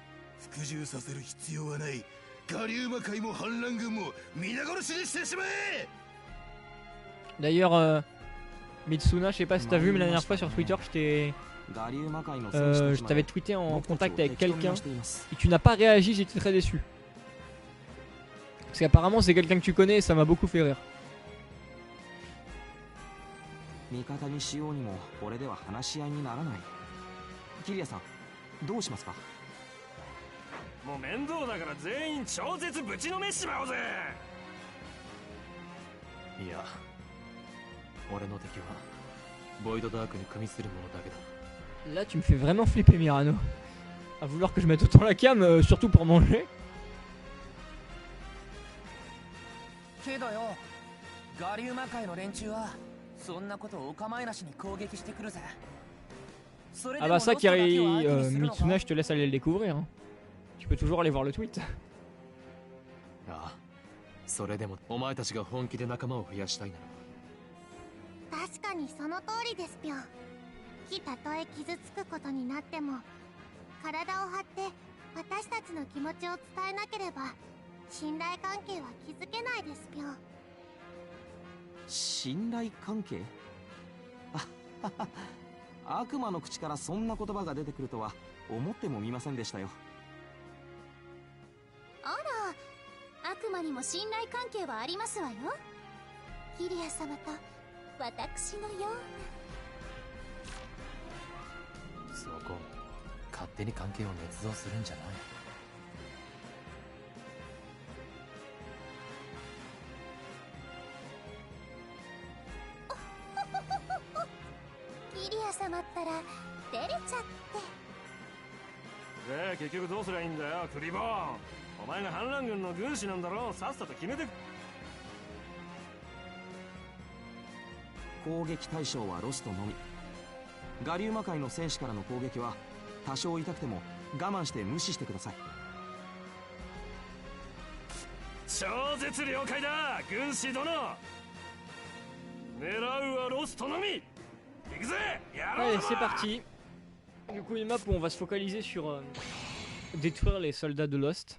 D'ailleurs Mitsuna, je sais pas si t'as vu mais la dernière fois sur Twitter je t'avais tweeté en contact avec quelqu'un et tu n'as pas réagi, j'étais très déçu. Parce qu'apparemment c'est quelqu'un que tu connais et ça m'a beaucoup fait rire. Là tu me fais vraiment flipper Mirano. À vouloir que je mette autant la cam, surtout pour manger. Ah bah ça Kiri Mitsuna, je te laisse aller le découvrir hein. Tu peux toujours aller voir le tweet. ああ、それでもお前たちが本気で仲間を増やしたいなら。確かにその通りですぴょん。たとえ傷つくことになっても体を張って私たちの気持ちを伝えなければ信頼関係は築けないですぴょん。信頼関係？あはは、悪魔の口からそんな言葉が出てくるとは思ってもみませんでしたよ。あら、悪魔にも信頼関係はありますわよ。キリア様と私のような。そこ勝手に関係を捏造するんじゃない。キリア様ったら照れちゃって。で結局どうすりゃいいんだよクリボー。お前が反乱軍の軍師なんだろう。さっさと決めて。攻撃対象はロストのみ。ガリウマ界の戦士からの攻撃は多少痛くても我慢して無視してください。超絶了解だ軍師殿。狙うはロストのみ。行くぜやろう。 Allez c'est parti. Du coup une map où on va se focaliser sur détruire les soldats de Lost.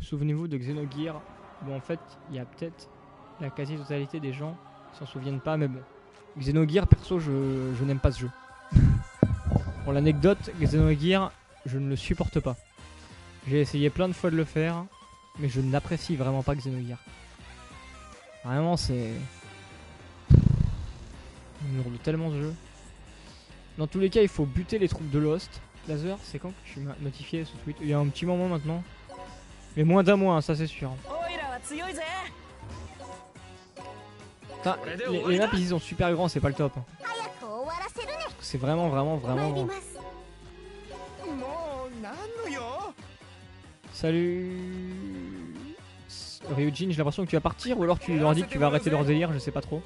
Souvenez-vous de Xenogears. Bon en fait il y a peut-être la quasi-totalité des gens qui s'en souviennent pas mais bon. Xenogears perso je n'aime pas ce jeu. Pour l'anecdote, Xenogears, je ne le supporte pas. J'ai essayé plein de fois de le faire, mais je n'apprécie vraiment pas Xenogears. Vraiment, c'est... Il me hurle tellement ce jeu. Dans tous les cas, il faut buter les troupes de Lost. Laser, c'est quand que je suis notifié ce tweet? Il y a un petit moment maintenant. Mais moins d'un mois, hein, ça c'est sûr. Putain, les maps ils sont super grands, c'est pas le top. Hein. C'est vraiment grand. Salut Ryujin, j'ai l'impression que tu vas partir ou alors tu leur dis que tu vas arrêter leur délire, je sais pas trop.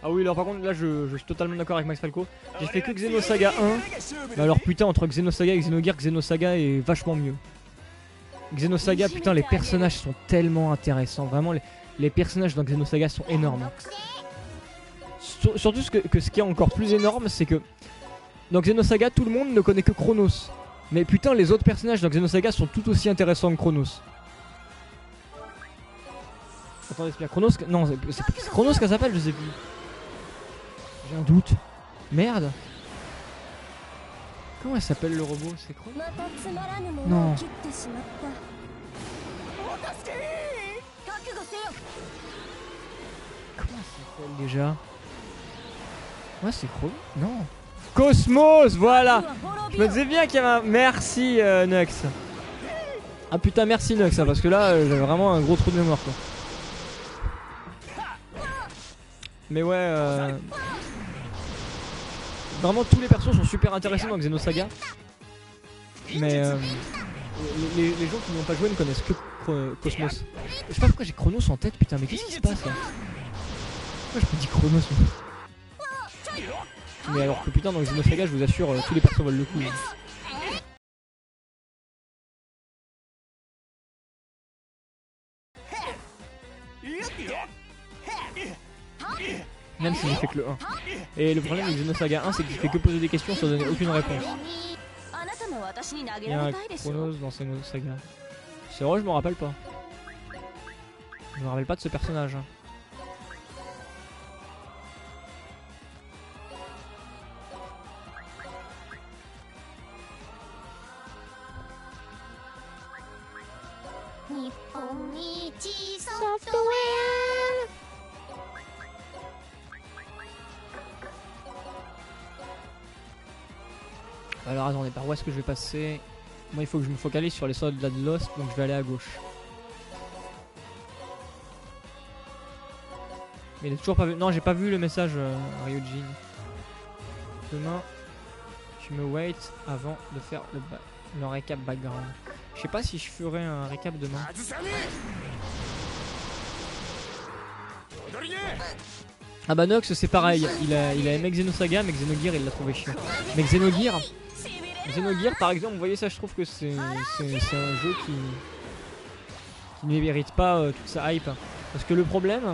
Ah oui alors par contre là je suis totalement d'accord avec Max Falco. J'ai fait que Xenosaga 1. Mais alors putain entre Xenosaga et Xenogears, Xenosaga est vachement mieux. Xenosaga putain les personnages sont tellement intéressants. Vraiment les personnages dans Xenosaga sont énormes. Surtout ce qui est encore plus énorme c'est que dans Xenosaga tout le monde ne connaît que Chronos. Mais putain les autres personnages dans Xenosaga sont tout aussi intéressants que Chronos. Attendez c'est bien Chronos... Non c'est Chronos qu'elle s'appelle je sais plus. J'ai un doute. Merde. Comment elle s'appelle le robot? C'est Chronos? Non. Comment elle s'appelle déjà? Ouais c'est Chronos? Non. Cosmos, voilà. Je me disais bien qu'il y avait un... Merci Nux. Ah putain merci Nux parce que là j'avais vraiment un gros trou de mémoire quoi. Mais ouais vraiment tous les persos sont super intéressants dans Xenosaga. Mais les gens qui n'ont pas joué ne connaissent que Cosmos. Je sais pas pourquoi j'ai Chronos en tête putain mais qu'est-ce qui se passe là? Pourquoi je me dis Chronos? Mais alors que putain dans Xenosaga je vous assure tous les persos valent le coup. Même si j'ai fait que le 1. Et le problème de Xenosaga 1 c'est qu'il fait que poser des questions sans donner aucune réponse. Il y a un Chronos dans Xenosaga. C'est vrai je me rappelle pas. Je me rappelle pas de ce personnage. Alors attendez, par où est-ce que je vais passer? Moi il faut que je me focalise sur les soldats de Lost, donc je vais aller à gauche. Mais il est toujours pas vu. Non j'ai pas vu le message Ryujin. Demain tu me wait avant de faire le récap background. Je sais pas si je ferai un récap demain. Ah bah Nox c'est pareil, il a aimé Xenosaga mais Xenogears il l'a trouvé chiant. Mais Xenogears par exemple, vous voyez ça, je trouve que c'est un jeu qui ne mérite pas toute sa hype. Parce que le problème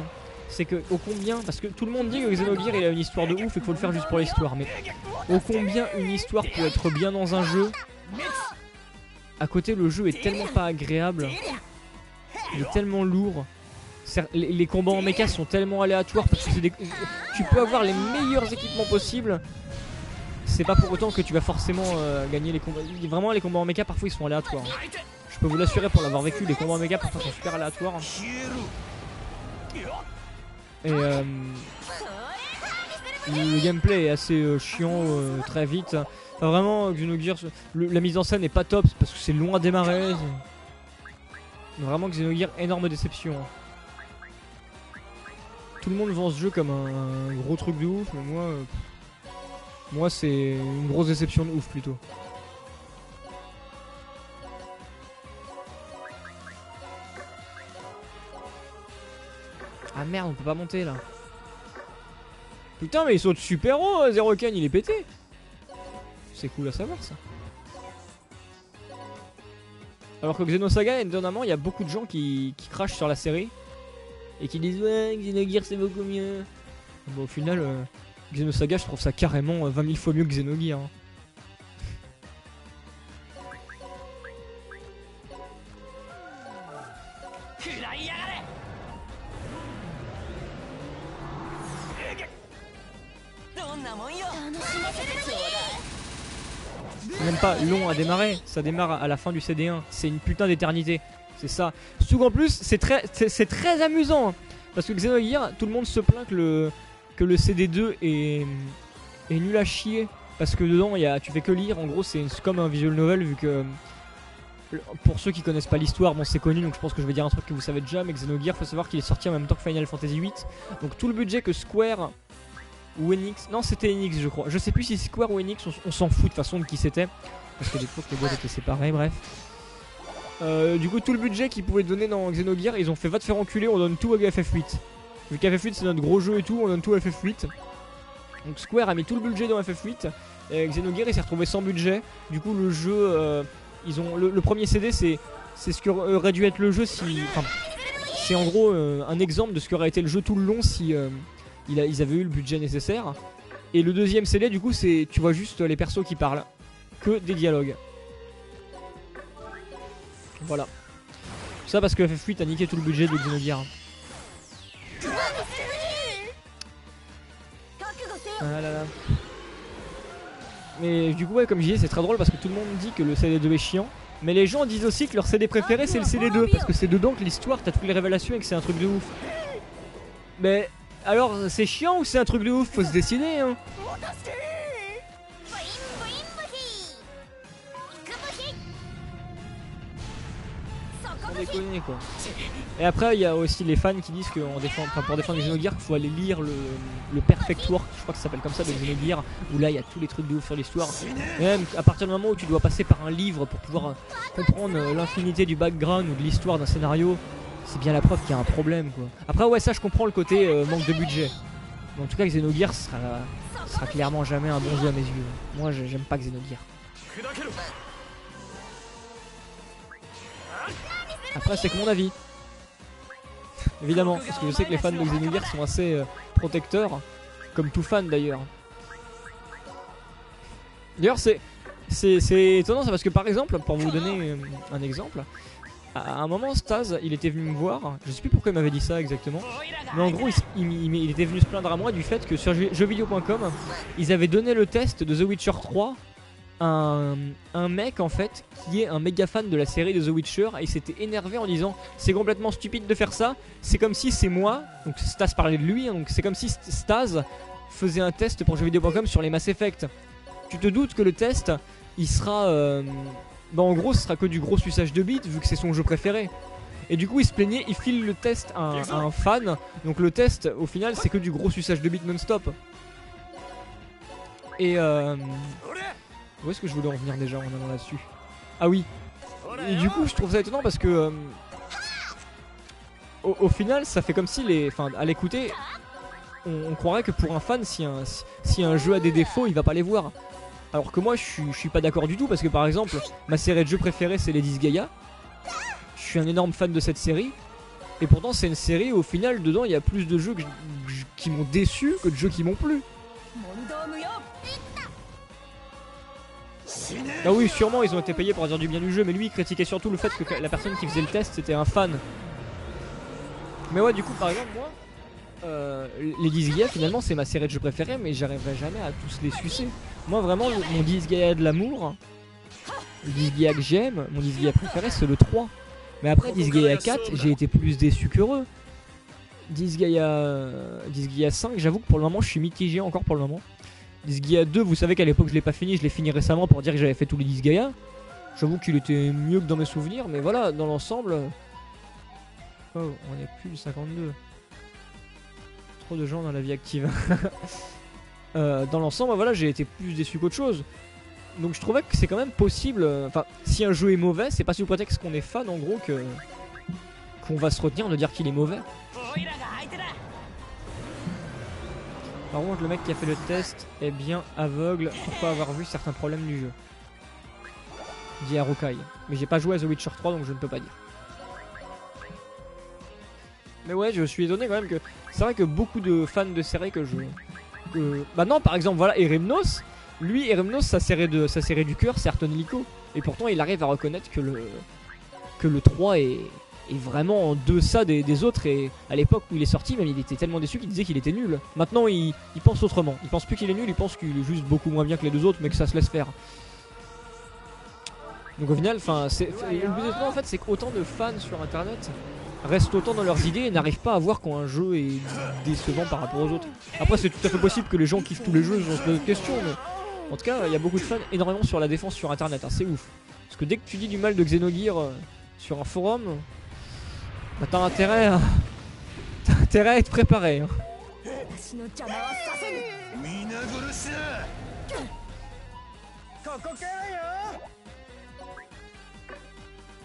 c'est que ô combien, parce que tout le monde dit que Xenogears il a une histoire de ouf et qu'il faut le faire juste pour l'histoire, mais ô combien une histoire peut être bien dans un jeu, à côté le jeu est tellement pas agréable, il est tellement lourd. Les combats en mecha sont tellement aléatoires parce que tu peux avoir les meilleurs équipements possibles. C'est pas pour autant que tu vas forcément gagner les combats. Vraiment les combats en mecha parfois ils sont aléatoires. Je peux vous l'assurer pour l'avoir vécu, les combats en mecha parfois sont super aléatoires. Et le gameplay est assez chiant très vite. Enfin, vraiment Xenogears, la mise en scène est pas top parce que c'est long à démarrer. Vraiment Xenogears, énorme déception. Tout le monde vend ce jeu comme un gros truc de ouf, mais moi c'est une grosse déception de ouf plutôt. Ah merde, on peut pas monter là. Putain mais il saute super haut, Zero Ken il est pété. C'est cool à savoir ça. Alors que Xenosaga, étonnamment, il y a beaucoup de gens qui crachent sur la série et qui disent ouais Xenogears c'est beaucoup mieux. Bon au final Xenosaga je trouve ça carrément 20 000 fois mieux que Xenogears hein. C'est même pas long à démarrer, ça démarre à la fin du CD1, c'est une putain d'éternité. C'est ça. Surtout qu'en plus, c'est très amusant. Hein, parce que Xenogears, tout le monde se plaint que le CD2 est nul à chier. Parce que dedans, tu fais que lire. En gros, c'est comme un visual novel. Vu que. Pour ceux qui connaissent pas l'histoire, bon, c'est connu. Donc je pense que je vais dire un truc que vous savez déjà. Mais Xenogears, faut savoir qu'il est sorti en même temps que Final Fantasy VIII. Donc tout le budget que Square ou Enix. Non, c'était Enix, je crois. Je sais plus si Square ou Enix, on s'en fout de toute façon de qui c'était. Parce que des fois, les boîtes étaient séparées, bref. Du coup tout le budget qu'ils pouvaient donner dans Xenogears, ils ont fait va te faire enculer, on donne tout à FF8. Vu qu'FF8 c'est notre gros jeu et tout, on donne tout à FF8. Donc Square a mis tout le budget dans FF8 et Xenogears il s'est retrouvé sans budget. Du coup le jeu, ils ont le premier CD c'est ce qui aurait dû être le jeu si... Enfin, c'est en gros un exemple de ce qu'aurait été le jeu tout le long si ils avaient eu le budget nécessaire. Et le deuxième CD du coup c'est, tu vois juste les persos qui parlent, que des dialogues. Voilà. Tout ça parce que FF8 a niqué tout le budget de Xenogears. Ah là là. Mais du coup ouais, comme je disais, c'est très drôle parce que tout le monde dit que le CD2 est chiant. Mais les gens disent aussi que leur CD préféré c'est le CD2 parce que c'est dedans que l'histoire, t'as toutes les révélations et que c'est un truc de ouf. Mais alors c'est chiant ou c'est un truc de ouf? Faut se décider hein. Déconner quoi. Et après il y a aussi les fans qui disent que pour défendre Xenogears il faut aller lire le Perfect Work, je crois que ça s'appelle comme ça, de Xenogears, où là il y a tous les trucs de ouf sur l'histoire. Et même à partir du moment où tu dois passer par un livre pour pouvoir comprendre l'infinité du background ou de l'histoire d'un scénario, c'est bien la preuve qu'il y a un problème quoi. Après ouais ça je comprends le côté manque de budget. Mais en tout cas Xenogears sera clairement jamais un bon jeu à mes yeux. Moi j'aime pas Xenogears. Après c'est que mon avis. Évidemment, parce que je sais que les fans de Xenogears sont assez protecteurs, comme tout fan d'ailleurs. D'ailleurs c'est étonnant ça parce que par exemple, pour vous donner un exemple, à un moment Staz il était venu me voir, je sais plus pourquoi il m'avait dit ça exactement, mais en gros il était venu se plaindre à moi du fait que sur jeuxvideo.com ils avaient donné le test de The Witcher 3 un mec en fait qui est un méga fan de la série de The Witcher et il s'était énervé en disant c'est complètement stupide de faire ça, c'est comme si c'est moi, donc Staz parlait de lui, hein, donc c'est comme si Staz faisait un test pour jeuxvideo.com sur les Mass Effect. Tu te doutes que le test il sera bah en gros ce sera que du gros suçage de bits vu que c'est son jeu préféré. Et du coup il se plaignait, il file le test à un fan, donc le test au final c'est que du gros suçage de bits non-stop. Et où est-ce que je voulais en venir déjà en allant là-dessus? Ah oui. Et du coup je trouve ça étonnant parce que au final ça fait comme si à l'écouter on croirait que pour un fan, si un jeu a des défauts, il va pas les voir. Alors que moi, je suis pas d'accord du tout, parce que par exemple, ma série de jeux préférée, c'est Ladies Gaia. Je suis un énorme fan de cette série. Et pourtant, c'est une série où, au final, dedans, il y a plus de jeux qui m'ont déçu que de jeux qui m'ont plu. Ah oui, sûrement, ils ont été payés pour dire du bien du jeu, mais lui, il critiquait surtout le fait que la personne qui faisait le test, c'était un fan. Mais ouais, du coup, par exemple, moi, les Disgaea, finalement, c'est ma série de jeux préférée, mais j'arriverai jamais à tous les sucer. Moi, vraiment, mon Disgaea de l'amour, le Disgaea que j'aime, mon Disgaea préféré, c'est le 3. Mais après, Disgaea 4, j'ai été plus déçu qu'heureux. Disgaea 5, j'avoue que pour le moment, je suis mitigé encore pour le moment. Disgaea 2, vous savez qu'à l'époque, je l'ai pas fini, je l'ai fini récemment pour dire que j'avais fait tous les Disgaea. J'avoue qu'il était mieux que dans mes souvenirs, mais voilà, dans l'ensemble. Oh, on est plus le 52. Trop de gens dans la vie active. Dans l'ensemble, voilà, j'ai été plus déçu qu'autre chose. Donc je trouvais que c'est quand même possible. Enfin, si un jeu est mauvais, c'est pas sous prétexte qu'on est fan en gros qu'on va se retenir de dire qu'il est mauvais. Par contre, le mec qui a fait le test est bien aveugle pour pas avoir vu certains problèmes du jeu. Dit Harukai. Mais j'ai pas joué à The Witcher 3 donc je ne peux pas dire. Mais ouais, je suis étonné quand même que c'est vrai que beaucoup de fans de séries bah non, par exemple, voilà, Eremnos. Lui, Eremnos, sa série du cœur, c'est Arton Lico. Et pourtant, il arrive à reconnaître que le 3 est vraiment en deçà des autres. Et à l'époque où il est sorti, même il était tellement déçu qu'il disait qu'il était nul. Maintenant, il pense autrement. Il pense plus qu'il est nul, il pense qu'il est juste beaucoup moins bien que les deux autres, mais que ça se laisse faire. Donc au final, enfin, le plus étonnant en fait, c'est qu'autant de fans sur internet restent autant dans leurs idées et n'arrivent pas à voir quand un jeu est décevant par rapport aux autres. Après, c'est tout à fait possible que les gens kiffent tous les jeux, ils se posent des questions, mais en tout cas, il y a beaucoup de fans énormément sur la défense sur internet, hein, c'est ouf. Parce que dès que tu dis du mal de Xenogears sur un forum, bah, t'as intérêt à être préparé. Hein.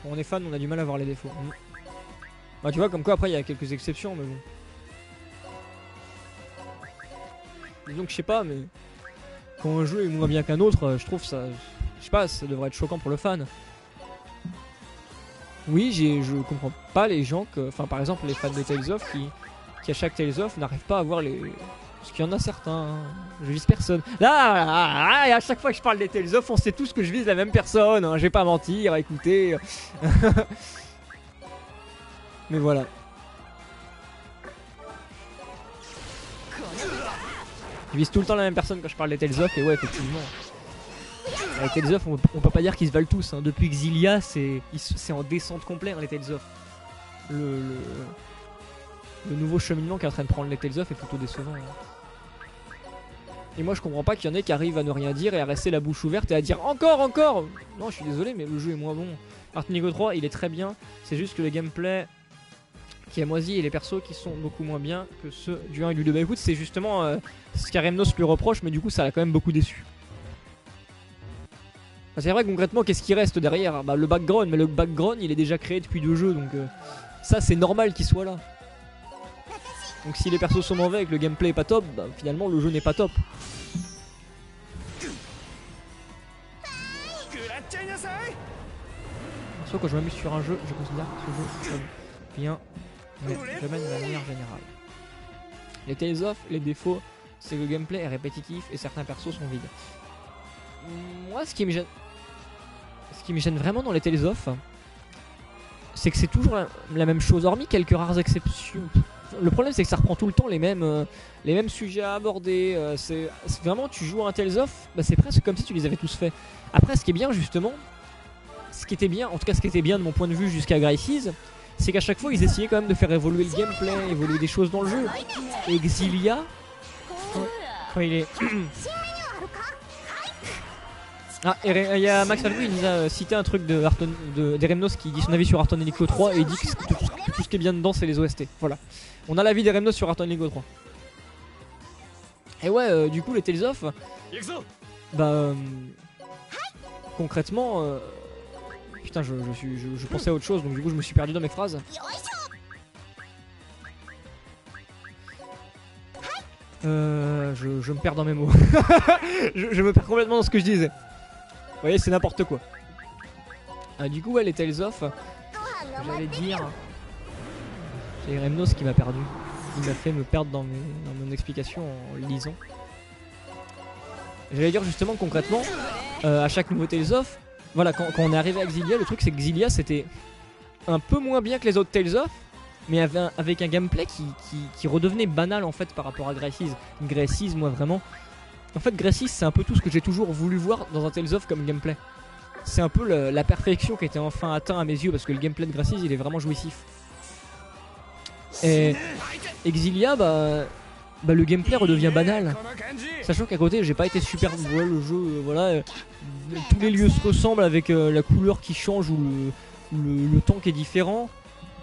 Bon, on est fan, on a du mal à voir les défauts. Bah tu vois, comme quoi après il y a quelques exceptions, mais bon. Disons que je sais pas, mais quand un jeu est moins bien qu'un autre, je trouve ça, je sais pas, ça devrait être choquant pour le fan. Oui, je comprends pas les gens que, enfin par exemple les fans de Tales of qui à chaque Tales of n'arrivent pas à voir les, parce qu'il y en a certains, hein. Je vise personne. Là, à chaque fois que je parle des Tales of, on sait tous que je vise la même personne, hein. Je vais pas mentir, écoutez. Mais voilà. Je vise tout le temps la même personne quand je parle des Tales of, et ouais, effectivement. Les Tales of, on peut pas dire qu'ils se valent tous. Hein. Depuis Xillia, c'est en descente complète, hein, les Tales of. Le nouveau cheminement qui est en train de prendre les Tales of est plutôt décevant. Hein. Et moi, je comprends pas qu'il y en ait qui arrivent à ne rien dire et à rester la bouche ouverte et à dire encore. Non, je suis désolé, mais le jeu est moins bon. Arton Nigo 3, il est très bien. C'est juste que le gameplay qui a moisi et les persos qui sont beaucoup moins bien que ceux du 1 et du 2. Bah écoute, c'est justement ce qu'Aremnos lui reproche, mais du coup ça l'a quand même beaucoup déçu. Bah, c'est vrai concrètement, qu'est-ce qui reste derrière? Bah le background, mais le background il est déjà créé depuis 2 jeux, donc ça c'est normal qu'il soit là. Donc si les persos sont mauvais et que le gameplay est pas top, bah finalement le jeu n'est pas top. Soit quand je m'amuse sur un jeu, je considère ce jeu comme bien, mais jamais de manière générale. Les Tales of, les défauts, c'est que le gameplay est répétitif et certains persos sont vides. Moi, ce qui me gêne vraiment dans les Tales of, c'est que c'est toujours la même chose, hormis quelques rares exceptions. Le problème, c'est que ça reprend tout le temps les mêmes sujets à aborder. C'est vraiment, tu joues à un Tales of, bah, c'est presque comme si tu les avais tous fait. Après, ce qui est bien justement, ce qui était bien de mon point de vue jusqu'à Graces, c'est qu'à chaque fois ils essayaient quand même de faire évoluer le gameplay, évoluer des choses dans le jeu. Et Xillia, quand il est... Ah, il y a Max Alvou, il nous a cité un truc d'Eremnos qui dit son avis sur Arton Nigo 3 et il dit que tout ce qui est bien dedans c'est les OST. Voilà. On a l'avis d'Eremnos sur Arton Nigo 3. Et ouais, du coup les Tales of, bah concrètement, putain je pensais à autre chose donc du coup je me suis perdu dans mes phrases. Je me perds dans mes mots. je me perds complètement dans ce que je disais. Vous voyez, c'est n'importe quoi. Du coup, ouais, les Tales of, j'allais dire... C'est Remnos qui m'a perdu. Il m'a fait me perdre dans mon explication en lisant. J'allais dire justement concrètement, à chaque nouveau Tales of, voilà, quand on est arrivé à Xillia, le truc c'est que Xillia c'était un peu moins bien que les autres Tales of, mais avec un gameplay qui redevenait banal en fait par rapport à Graces. Graces, moi vraiment... En fait, Graces c'est un peu tout ce que j'ai toujours voulu voir dans un Tales of comme gameplay. C'est un peu la perfection qui était enfin atteinte à mes yeux parce que le gameplay de Graces il est vraiment jouissif. Et Xillia, le gameplay redevient banal. Sachant qu'à côté, j'ai pas été super. Ouais, le jeu, voilà, tous les lieux se ressemblent avec la couleur qui change ou le temps qui est différent.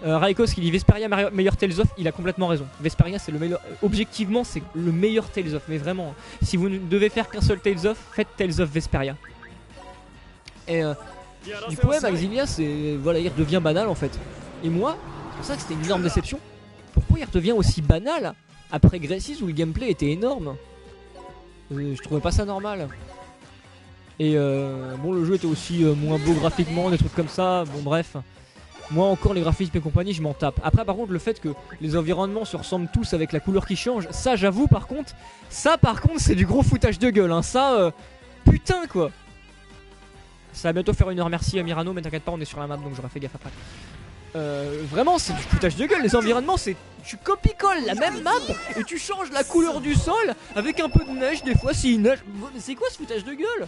Raikos qui dit Vesperia meilleur Tales of, il a complètement raison. Vesperia c'est le meilleur. Objectivement, c'est le meilleur Tales of, mais vraiment. Si vous ne devez faire qu'un seul Tales of, faites Tales of Vesperia. Et du coup, ouais, Xillia, c'est voilà, il redevient banal en fait. Et moi, c'est pour ça que c'était une énorme déception. Pourquoi il redevient aussi banal après Graces où le gameplay était énorme? Je trouvais pas ça normal. Et bon, le jeu était aussi moins beau graphiquement, des trucs comme ça. Bon, bref. Moi, encore, les graphismes et compagnie, je m'en tape. Après, par contre, le fait que les environnements se ressemblent tous avec la couleur qui change, ça, j'avoue, par contre, c'est du gros foutage de gueule. Hein. Ça, putain, quoi. Ça va bientôt faire 1 heure, merci à Mirano, mais t'inquiète pas, on est sur la map donc j'aurais fait gaffe après. Vraiment c'est du foutage de gueule, les environnements c'est... Tu copie-colles la même map et tu changes la couleur du sol avec un peu de neige des fois s'il neige. Mais c'est quoi ce foutage de gueule?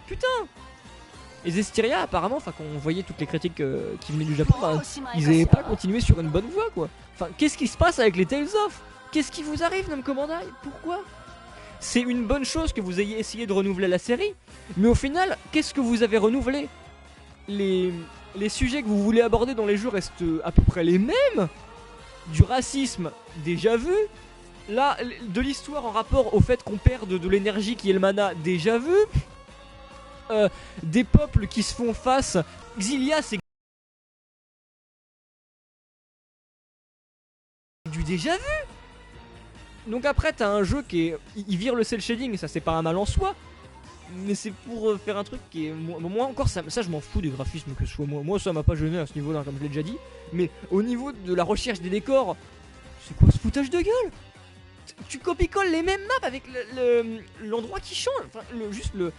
Putain. Et Zestiria apparemment, enfin quand on voyait toutes les critiques qui venaient du Japon, ils avaient pas continué sur une bonne voie quoi. Enfin qu'est-ce qui se passe avec les Tales of? Qu'est-ce qui vous arrive Namco-Bandai? Pourquoi? C'est une bonne chose que vous ayez essayé de renouveler la série, mais au final, qu'est-ce que vous avez renouvelé? Les sujets que vous voulez aborder dans les jeux restent à peu près les mêmes. Du racisme, déjà vu. Là, de l'histoire en rapport au fait qu'on perde de l'énergie qui est le mana, déjà vu. Des peuples qui se font face. Xillia, c'est du déjà vu. Donc après t'as un jeu qui est... Il vire le cel shading, ça c'est pas un mal en soi. Mais c'est pour faire un truc qui est... Moi encore ça je m'en fous des graphismes que ce soit moi ça m'a pas gêné à ce niveau là comme je l'ai déjà dit. Mais au niveau de la recherche des décors, c'est quoi ce foutage de gueule? Tu copie-colles les mêmes maps avec l'endroit qui change. Enfin juste le...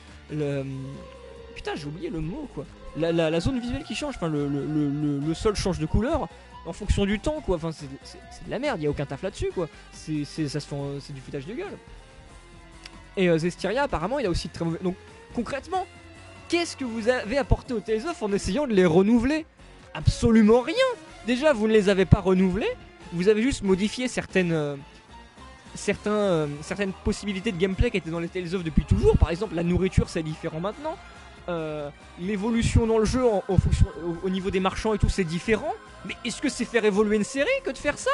Putain j'ai oublié le mot quoi. La zone visuelle qui change, enfin le sol change de couleur en fonction du temps quoi, enfin c'est de la merde, y a aucun taf là-dessus quoi, c'est du foutage de gueule. Et Zestiria apparemment il a aussi de très mauvais... Donc concrètement, qu'est-ce que vous avez apporté aux Tales of en essayant de les renouveler? Absolument rien. Déjà vous ne les avez pas renouvelés, vous avez juste modifié certaines possibilités de gameplay qui étaient dans les Tales of depuis toujours. Par exemple la nourriture c'est différent maintenant. L'évolution dans le jeu en fonction, au niveau des marchands et tout c'est différent. Mais est-ce que c'est faire évoluer une série que de faire ça?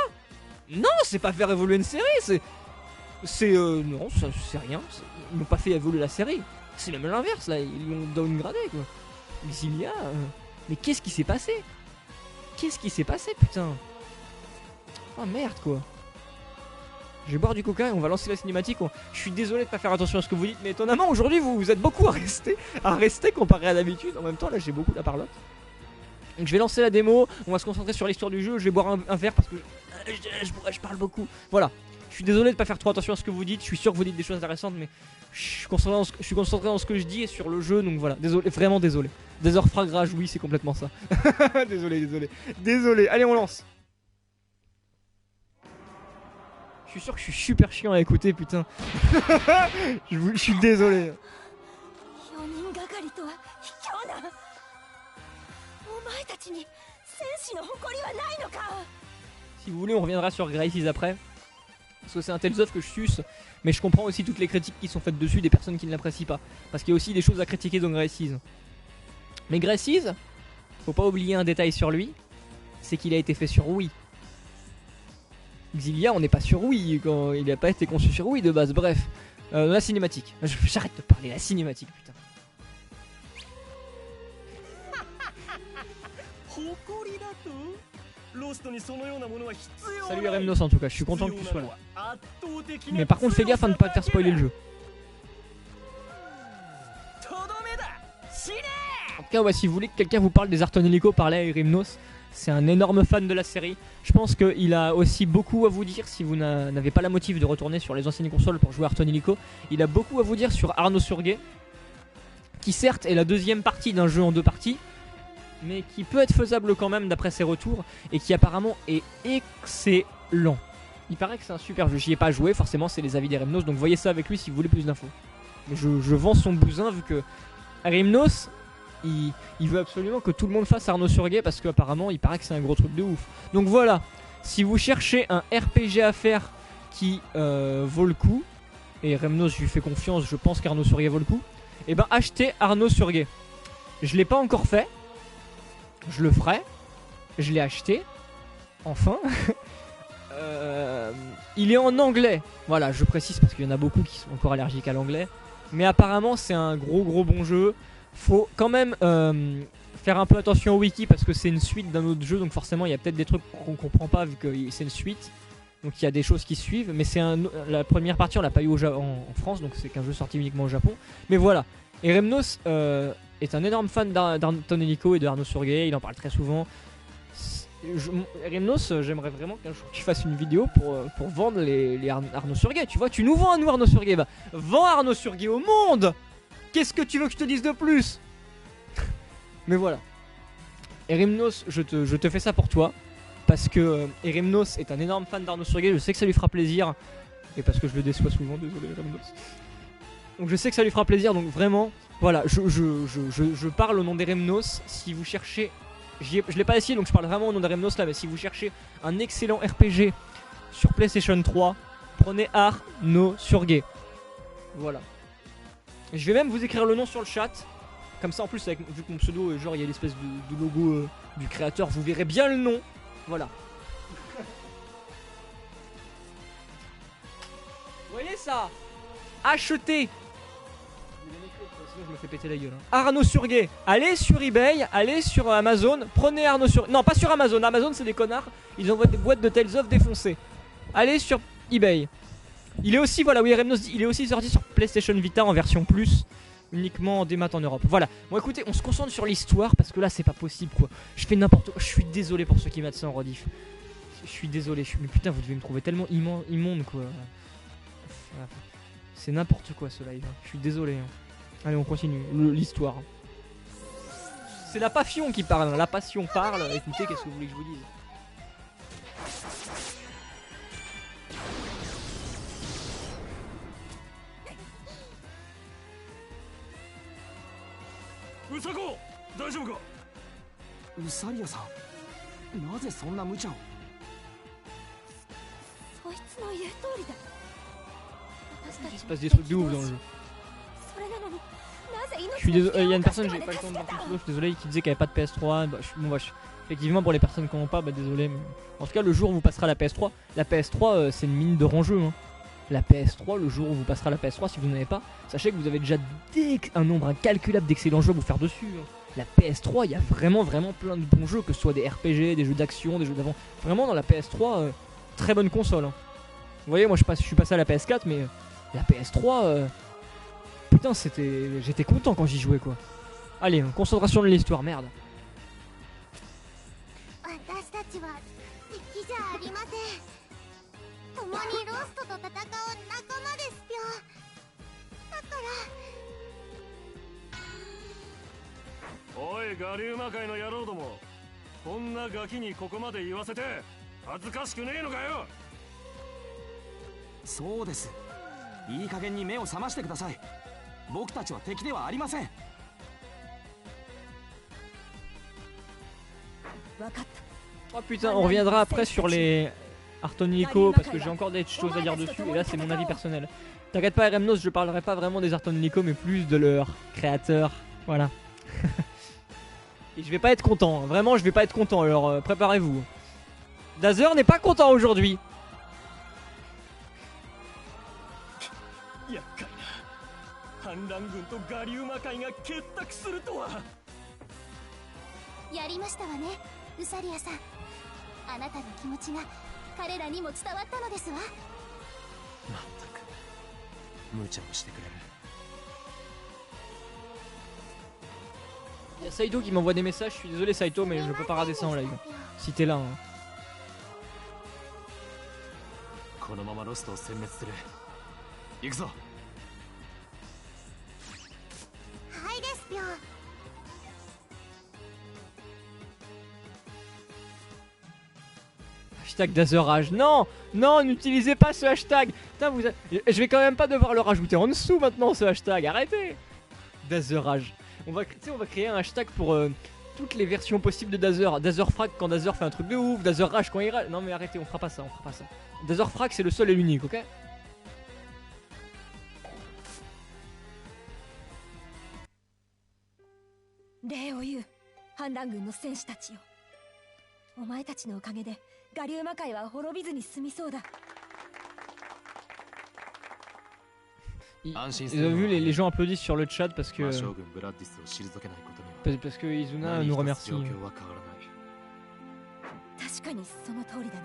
Non, c'est pas faire évoluer une série, non, ça c'est rien. Ils n'ont pas fait évoluer la série. C'est même l'inverse là, ils l'ont downgradé quoi. Xillia, mais qu'est-ce qui s'est passé? Qu'est-ce qui s'est passé putain? Oh merde quoi. Je vais boire du coca et on va lancer la cinématique. Je suis désolé de pas faire attention à ce que vous dites, mais étonnamment aujourd'hui vous êtes beaucoup à rester comparé à d'habitude. En même temps là j'ai beaucoup la parlotte. Donc je vais lancer la démo, on va se concentrer sur l'histoire du jeu. Je vais boire un verre parce que je parle beaucoup. Voilà, je suis désolé de pas faire trop attention à ce que vous dites. Je suis sûr que vous dites des choses intéressantes, mais je suis concentré dans ce que je dis et sur le jeu. Donc voilà, désolé, vraiment désolé. Des orfragrages, oui c'est complètement ça. Désolé, allez on lance. Je suis sûr que je suis super chiant à écouter putain. je suis désolé. Si vous voulez on reviendra sur Graces après. Parce que c'est un Tales of que je suce. Mais je comprends aussi toutes les critiques qui sont faites dessus des personnes qui ne l'apprécient pas. Parce qu'il y a aussi des choses à critiquer dans Graces. Mais Graces, faut pas oublier un détail sur lui. C'est qu'il a été fait sur Wii. Xillia on n'est pas sur Wii. Quand il n'a pas été conçu sur Wii de base. Bref, la cinématique. J'arrête de parler, la cinématique putain. Salut Remnos en tout cas, je suis content que tu sois là. Mais par contre fais gaffe à ne pas te faire spoiler le jeu. En tout cas ouais, si vous voulez que quelqu'un vous parle des Arton Helico, parlez à Erimnos. C'est un énorme fan de la série. Je pense qu'il a aussi beaucoup à vous dire si vous n'avez pas la motive de retourner sur les anciennes consoles pour jouer à Arton Helico. Il a beaucoup à vous dire sur Arnaud Surguet, qui certes est la deuxième partie d'un jeu en 2 parties, mais qui peut être faisable quand même d'après ses retours, et qui apparemment est excellent. Il paraît que c'est un super jeu, j'y ai pas joué, forcément c'est les avis d'Erimnos, donc voyez ça avec lui si vous voulez plus d'infos. Mais je vends son bousin vu que Erimnos, il veut absolument que tout le monde fasse Arnaud Surguet parce qu'apparemment il paraît que c'est un gros truc de ouf. Donc voilà, si vous cherchez un RPG à faire qui vaut le coup, et Remnos je lui fais confiance, je pense qu'Arnaud Surguet vaut le coup, et ben achetez Arnaud Surguet. Je l'ai pas encore fait, je le ferai, je l'ai acheté, enfin. Il est en anglais, voilà je précise parce qu'il y en a beaucoup qui sont encore allergiques à l'anglais. Mais apparemment c'est un gros bon jeu. Faut quand même faire un peu attention au wiki parce que c'est une suite d'un autre jeu, donc forcément il y a peut-être des trucs qu'on comprend pas vu que c'est une suite. Donc il y a des choses qui suivent, mais c'est la première partie on l'a pas eu en France, donc c'est qu'un jeu sorti uniquement au Japon. Mais voilà, et Remnos est un énorme fan d'Arton Helico et de Arnaud Surguet, il en parle très souvent. Remnos, j'aimerais vraiment qu'un jour tu fasses une vidéo pour vendre les Arnaud Surguet. Tu vois, tu nous vends à nous Arnaud Surguet, bah vends Arnaud Surguet au monde. Qu'est-ce que tu veux que je te dise de plus? Mais voilà. Erimnos, je te fais ça pour toi. Parce que Erimnos est un énorme fan d'Arnaud Surguet. Je sais que ça lui fera plaisir. Et parce que je le déçois souvent, désolé Erimnos. Donc je sais que ça lui fera plaisir. Donc vraiment, voilà, je parle au nom d'Erimnos. Si vous cherchez... Je l'ai pas essayé donc je parle vraiment au nom d'Erimnos là. Mais si vous cherchez un excellent RPG sur PlayStation 3, prenez Arnaud Surguet. Voilà. Je vais même vous écrire le nom sur le chat. Comme ça en plus, vu que mon pseudo, genre il y a l'espèce de logo du créateur, vous verrez bien le nom. Voilà. Vous voyez ça? Achetez. Sinon je me fais péter la gueule. Arnaud Surguet. Allez sur eBay, allez sur Amazon. Prenez Arnaud Surguet. Non, pas sur Amazon. Amazon c'est des connards. Ils envoient des boîtes de Tales of défoncées. Allez sur eBay. Il est aussi, voilà, oui, Remnos dit, il est aussi sorti sur PlayStation Vita en version plus, uniquement en démat en Europe. Voilà. Bon, écoutez, on se concentre sur l'histoire parce que là, c'est pas possible, quoi. Je fais n'importe quoi. Je suis désolé pour ceux qui mettent ça en rediff. Je suis désolé. Mais putain, vous devez me trouver tellement immonde, quoi. C'est n'importe quoi ce live. Je suis désolé. Allez, on continue l'histoire. C'est la passion qui parle. La passion parle. Écoutez, qu'est-ce que vous voulez que je vous dise? Usako, 大丈夫か？ウサリアさん、なぜそんな無茶を？そいつの言う通りだ。 Il se passe des trucs de ouf dans le jeu. Je suis désolé, il y a une personne, j'ai pas le temps de voir tout je suis désolé, qui disait qu'il n'y avait pas de PS3. Effectivement, pour les personnes qui n'en ont pas, bah désolé. Mais... En tout cas, le jour où vous passerez à la PS3, c'est une mine de rangeux. Hein. La PS3, le jour où vous passerez à la PS3, si vous n'en avez pas, sachez que vous avez déjà un nombre incalculable d'excellents jeux à vous faire dessus. Hein. La PS3, il y a vraiment plein de bons jeux, que ce soit des RPG, des jeux d'action, des jeux d'avant. Vraiment, dans la PS3, très bonne console. Hein. Vous voyez, moi je suis passé à la PS4, mais la PS3, putain, j'étais content quand j'y jouais, quoi. Allez, concentration de l'histoire, merde. Oi, ガリウマ界の野郎ども、こんなガキにここまで言わせて恥ずかしくねえのかよ。そうです。いい加減に目を覚ましてください。僕たちは敵ではありません。Oh putain, on reviendra après sur les Arton Helico parce que j'ai encore des choses à dire dessus et là c'est mon avis personnel. T'inquiète pas Remnos, je parlerai pas vraiment des Arton Helico mais plus de leur créateur. Voilà. Et je vais pas être content, vraiment je vais pas être content, alors préparez-vous. Dazer n'est pas content aujourd'hui. あなたの気持ちが彼らにも伝わったのですわ。まったく無茶をしてくれる。 Il y a Saito qui m'envoie des messages, je suis désolé Saito mais je peux pas regarder ça en live. Si t'es là. Hein. このままロストを殲滅する。行くぞ。はいですぴょん。Hashtag Dazerage. Non, non, n'utilisez pas ce hashtag. Putain, je vais quand même pas devoir le rajouter en dessous maintenant ce hashtag. Arrêtez. Dazerage. On va créer un hashtag pour toutes les versions possibles de Dazer. Dazerfrag quand Dazer fait un truc de ouf. Dazerage quand il rage. Non mais arrêtez, on fera pas ça, on fera pas ça. Dazerfrag c'est le seul et l'unique, ok? 礼を言う反乱軍の戦士たちよ。お前たちのおかげでガリウマ界は滅びずに済みそうだ。 Ils ont vu les gens applaudissent sur le chat parce que 将軍ブラッディスを退けないことには parce que Izuna nous remercie. 状況は変わらない。確かにその通りだな。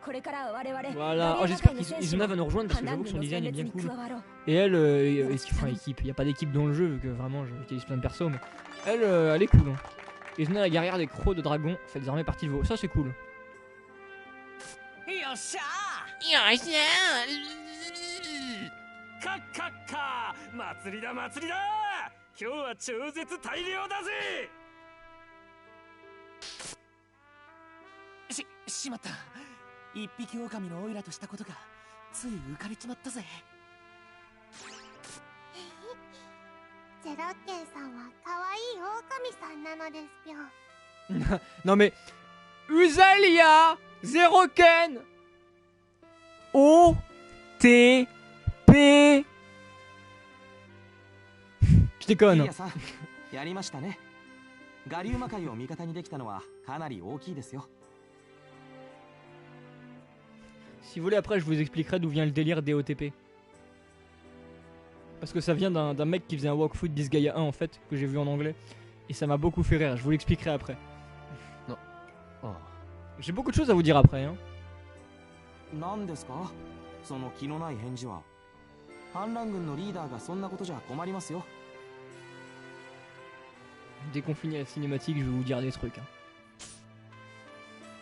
これからは我々 Voilà, oh, j'espère qu'Izuna va nous rejoindre parce que j'avoue que son design est bien cool. Et elle, enfin équipe, il n'y a pas d'équipe dans le jeu vu que vraiment j'utilise plein de persos, mais elle, elle est cool. Hein. Izuna la guerrière des crocs de dragon fait désormais partie de vos. Ça c'est cool. よっしゃよっしゃカッカッカ祭りだ祭りだ。今日は超絶大量だぜ。しまった。一匹狼のオイラとしたことがつい浮かれちまったぜ。ゼロッケンさんは可愛い狼さんなのですぴょん。 Non mais Uzalia Zeroken O T P Je キリ déconne. アさん、やりましたね。ガリウマ界を味方にできたのはかなり大きいですよ。 Si vous voulez après je vous expliquerai d'où vient le délire des OTP. Parce que ça vient d'un mec qui faisait un Walkfoot Disgaea 1 en fait, que j'ai vu en anglais. Et ça m'a beaucoup fait rire, je vous l'expliquerai après. Non. Oh. J'ai beaucoup de choses à vous dire après hein. 何ですかその気のない返事は。反乱軍のリーダーがそんなことじゃ困りますよ。 Dès qu'on finit la cinématique je vais vous dire des trucs hein.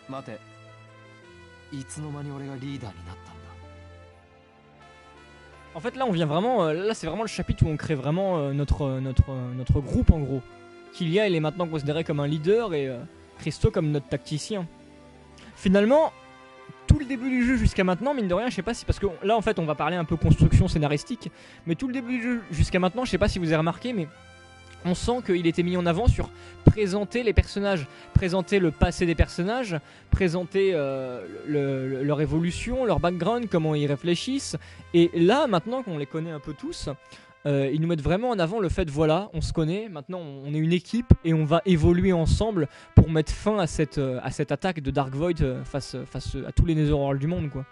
待て。いつの間に俺がリーダーになったんだ。 En fait là on vient vraiment, là c'est vraiment le chapitre où on crée vraiment notre groupe en gros. Kilia il est maintenant considéré comme un leader et Christo comme notre tacticien. Finalement, tout le début du jeu jusqu'à maintenant, mine de rien, je sais pas si, parce que là en fait on va parler un peu construction scénaristique, mais tout le début du jeu jusqu'à maintenant, je sais pas si vous avez remarqué, mais on sent qu'il était mis en avant sur présenter les personnages, présenter le passé des personnages, présenter leur évolution, leur background, comment ils réfléchissent. Et là, maintenant qu'on les connaît un peu tous, ils nous mettent vraiment en avant le fait, voilà, on se connaît, maintenant on est une équipe et on va évoluer ensemble pour mettre fin à cette attaque de Dark Void face à tous les Netherworld du monde, quoi.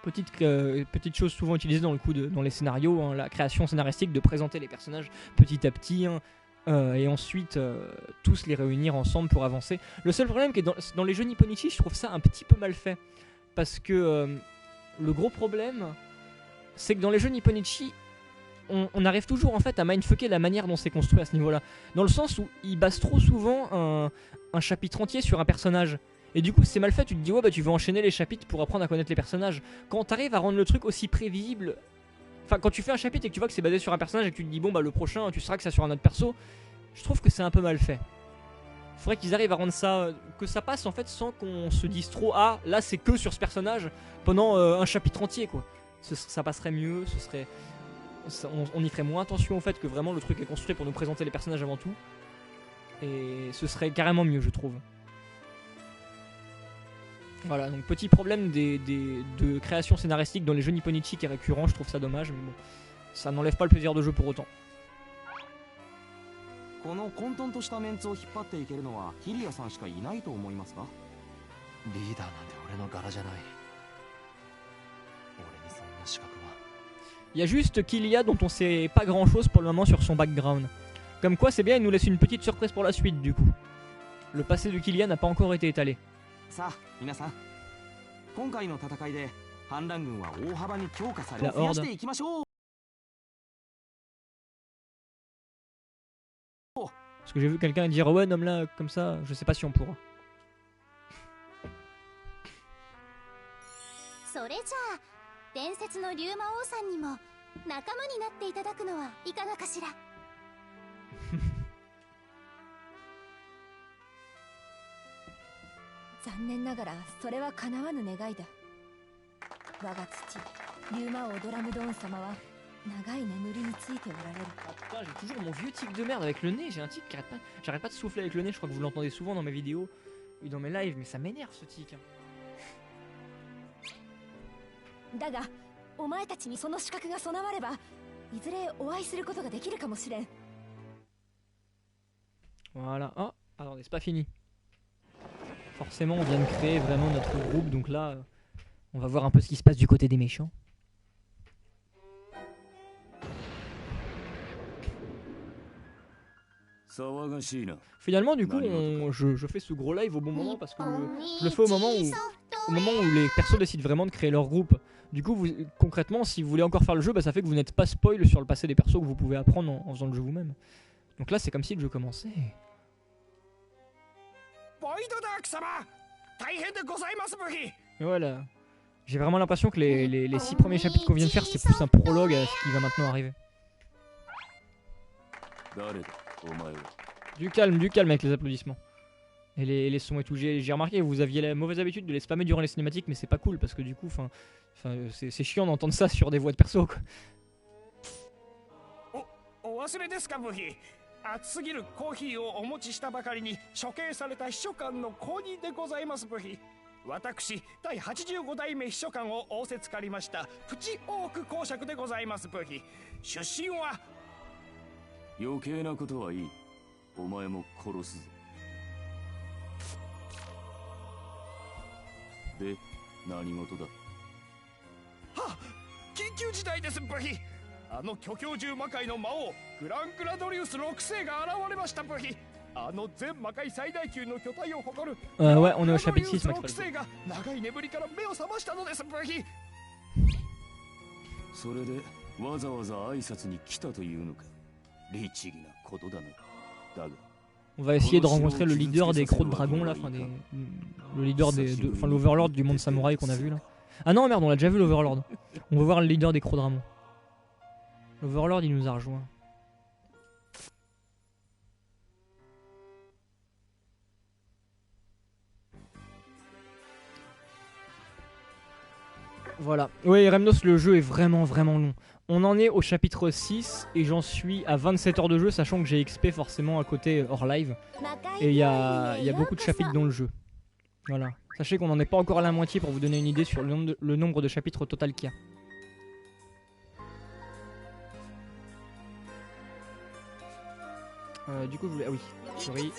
Petite chose souvent utilisée dans les scénarios, hein, la création scénaristique, de présenter les personnages petit à petit hein, et ensuite tous les réunir ensemble pour avancer. Le seul problème qui est dans les jeux Nipponichi, je trouve ça un petit peu mal fait parce que le gros problème c'est que dans les jeux Nipponichi on arrive toujours en fait à mindfucker la manière dont c'est construit à ce niveau là, dans le sens où ils basent trop souvent un chapitre entier sur un personnage. Et du coup c'est mal fait, tu te dis ouais bah tu veux enchaîner les chapitres pour apprendre à connaître les personnages. Quand t'arrives à rendre le truc aussi prévisible, enfin quand tu fais un chapitre et que tu vois que c'est basé sur un personnage et que tu te dis bon bah le prochain tu sauras que c'est sur un autre perso, je trouve que c'est un peu mal fait. Faudrait qu'ils arrivent à rendre ça, que ça passe en fait sans qu'on se dise trop ah là c'est que sur ce personnage pendant un chapitre entier quoi. Ça passerait mieux, on y ferait moins attention au fait que vraiment le truc est construit pour nous présenter les personnages avant tout. Et ce serait carrément mieux je trouve. Voilà, donc petit problème de création scénaristique dans les jeux Nipponichi qui est récurrent, je trouve ça dommage, mais bon, ça n'enlève pas le plaisir de jeu pour autant. この混沌としたメンツを引っ張っていけるのはキリアさんしかいないと思いますか？リーダーなんて俺の柄じゃない。俺にそんな資格は。Il y a juste Kilia dont on sait pas grand chose pour le moment sur son background. Comme quoi c'est bien, il nous laisse une petite surprise pour la suite du coup. Le passé de Killian n'a pas encore été étalé. さあ皆さん、今回の戦いで反乱軍は大幅に強化され La 増や Horde. していきましょう。 Parce que j'ai vu quelqu'un dire ouais nomme là comme ça, je sais pas si on pourra. それじゃあ伝説の竜魔王さんにも仲間になっていただくのはいかがかしら。残念ながらそれは叶わぬ願いだ。我が父竜魔王ドラムドーン様は長い眠りについておられる。 Ah putain, j'ai toujours mon vieux tic de merde avec le nez, j'ai un tic qui arrête pas. J'arrête pas de souffler avec le nez, je crois que vous l'entendez souvent dans mes vidéos et dans mes lives, mais ça m'énerve ce tic. だがお前たちにその資格が備わればいずれお会いすることができるかもしれん。 Voilà. Oh, attendez, c'est pas fini. Forcément, on vient de créer vraiment notre groupe, donc là, on va voir un peu ce qui se passe du côté des méchants. Finalement, du coup, je fais ce gros live au bon moment parce que je le fais au moment où les persos décident vraiment de créer leur groupe. Du coup, concrètement, si vous voulez encore faire le jeu, bah, ça fait que vous n'êtes pas spoil sur le passé des persos que vous pouvez apprendre en faisant le jeu vous-même. Donc là, c'est comme si le jeu commençait. Et voilà. J'ai vraiment l'impression que les 6 premiers chapitres qu'on vient de faire, c'est plus un prologue à ce qui va maintenant arriver. Du calme avec les applaudissements. Et les sons et tout. J'ai remarqué que vous aviez la mauvaise habitude de les spammer durant les cinématiques, mais c'est pas cool parce que du coup, c'est chiant d'entendre ça sur des voix de perso, quoi. お忘れですか部費。熱すぎるコーヒーをお持ちしたばかりに処刑された秘書官の後任でございます部費。私第85代目秘書官を仰せつかりましたプチオーク公爵でございます部費。出身は余計なことはいい。お前も殺すぞ。で、何事だ。はっ、緊急事態です部費。あの巨教獣魔界の魔王グランクラドリウス6世が現れました部費。あの全魔界最大級の巨体を誇る Ouais, on est au chapitre 6, Max. 6世が長い眠りから目を覚ましたのです部費。それでわざわざ挨拶に来たというのか。律儀なことだな。だが On va essayer de rencontrer le leader des crocs de dragon là, le leader l'overlord du monde samouraï qu'on a vu là. Ah non merde, on l'a déjà vu l'overlord. On va voir le leader des crocs de dragon. L'overlord il nous a rejoint. Voilà. Oui, Remnos, le jeu est vraiment long. On en est au chapitre 6 et j'en suis à 27 heures de jeu, sachant que j'ai XP forcément à côté hors live. Et il y a beaucoup de chapitres dans le jeu. Voilà. Sachez qu'on n'en est pas encore à la moitié pour vous donner une idée sur le nombre de chapitres total qu'il y a. Du coup, je voulais... Ah oui, sorry.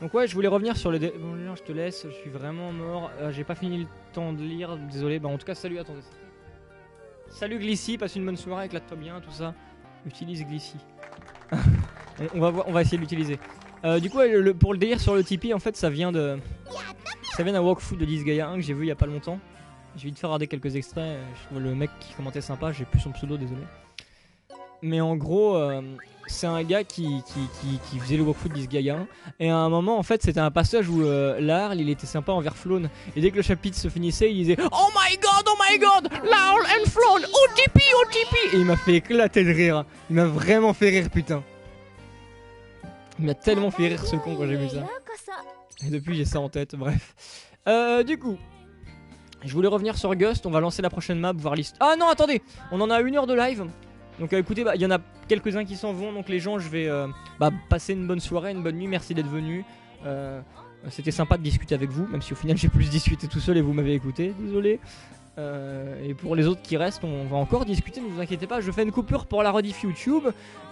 Donc ouais, je voulais revenir sur le... Bon, je te laisse, je suis vraiment mort. J'ai pas fini le temps de lire, désolé. Bah en tout cas, salut, attendez. Salut Glissy, passe une bonne soirée, éclate-toi bien, tout ça. Utilise Glissy. on va essayer de l'utiliser. Du coup, pour le délire sur le Tipeee, en fait, ça vient d'un walkthrough de Disgaea 1 que j'ai vu il y a pas longtemps. J'ai vite fait regarder quelques extraits. Je vois le mec qui commentait sympa, j'ai plus son pseudo, désolé. Mais en gros, c'est un gars qui faisait le walkthrough de Disgaea 1. Et à un moment, en fait, c'était un passage où Larl, il était sympa envers Flaune. Et dès que le chapitre se finissait, il disait Oh my god, Larl and Flaune, OTP. Et il m'a fait éclater de rire. Il m'a vraiment fait rire, putain. Il m'a tellement fait rire ce con quand j'ai vu ça. Et depuis, j'ai ça en tête, bref. Du coup, je voulais revenir sur Gust. On va lancer la prochaine map, voir liste. Ah non, attendez, on en a 1 heure de live. Donc écoutez, il y en a quelques-uns qui s'en vont. Donc les gens, je vais passer une bonne soirée, une bonne nuit. Merci d'être venus. C'était sympa de discuter avec vous, même si au final j'ai plus discuté tout seul et vous m'avez écouté, désolé. Et pour les autres qui restent, on va encore discuter, ne vous inquiétez pas. Je fais une coupure pour la rediff YouTube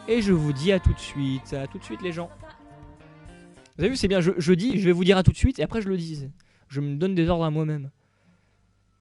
et je vous dis à tout de suite. À tout de suite les gens. Vous avez vu, c'est bien, je dis, je vais vous dire à tout de suite et après je le dis. Je me donne des ordres à moi-même.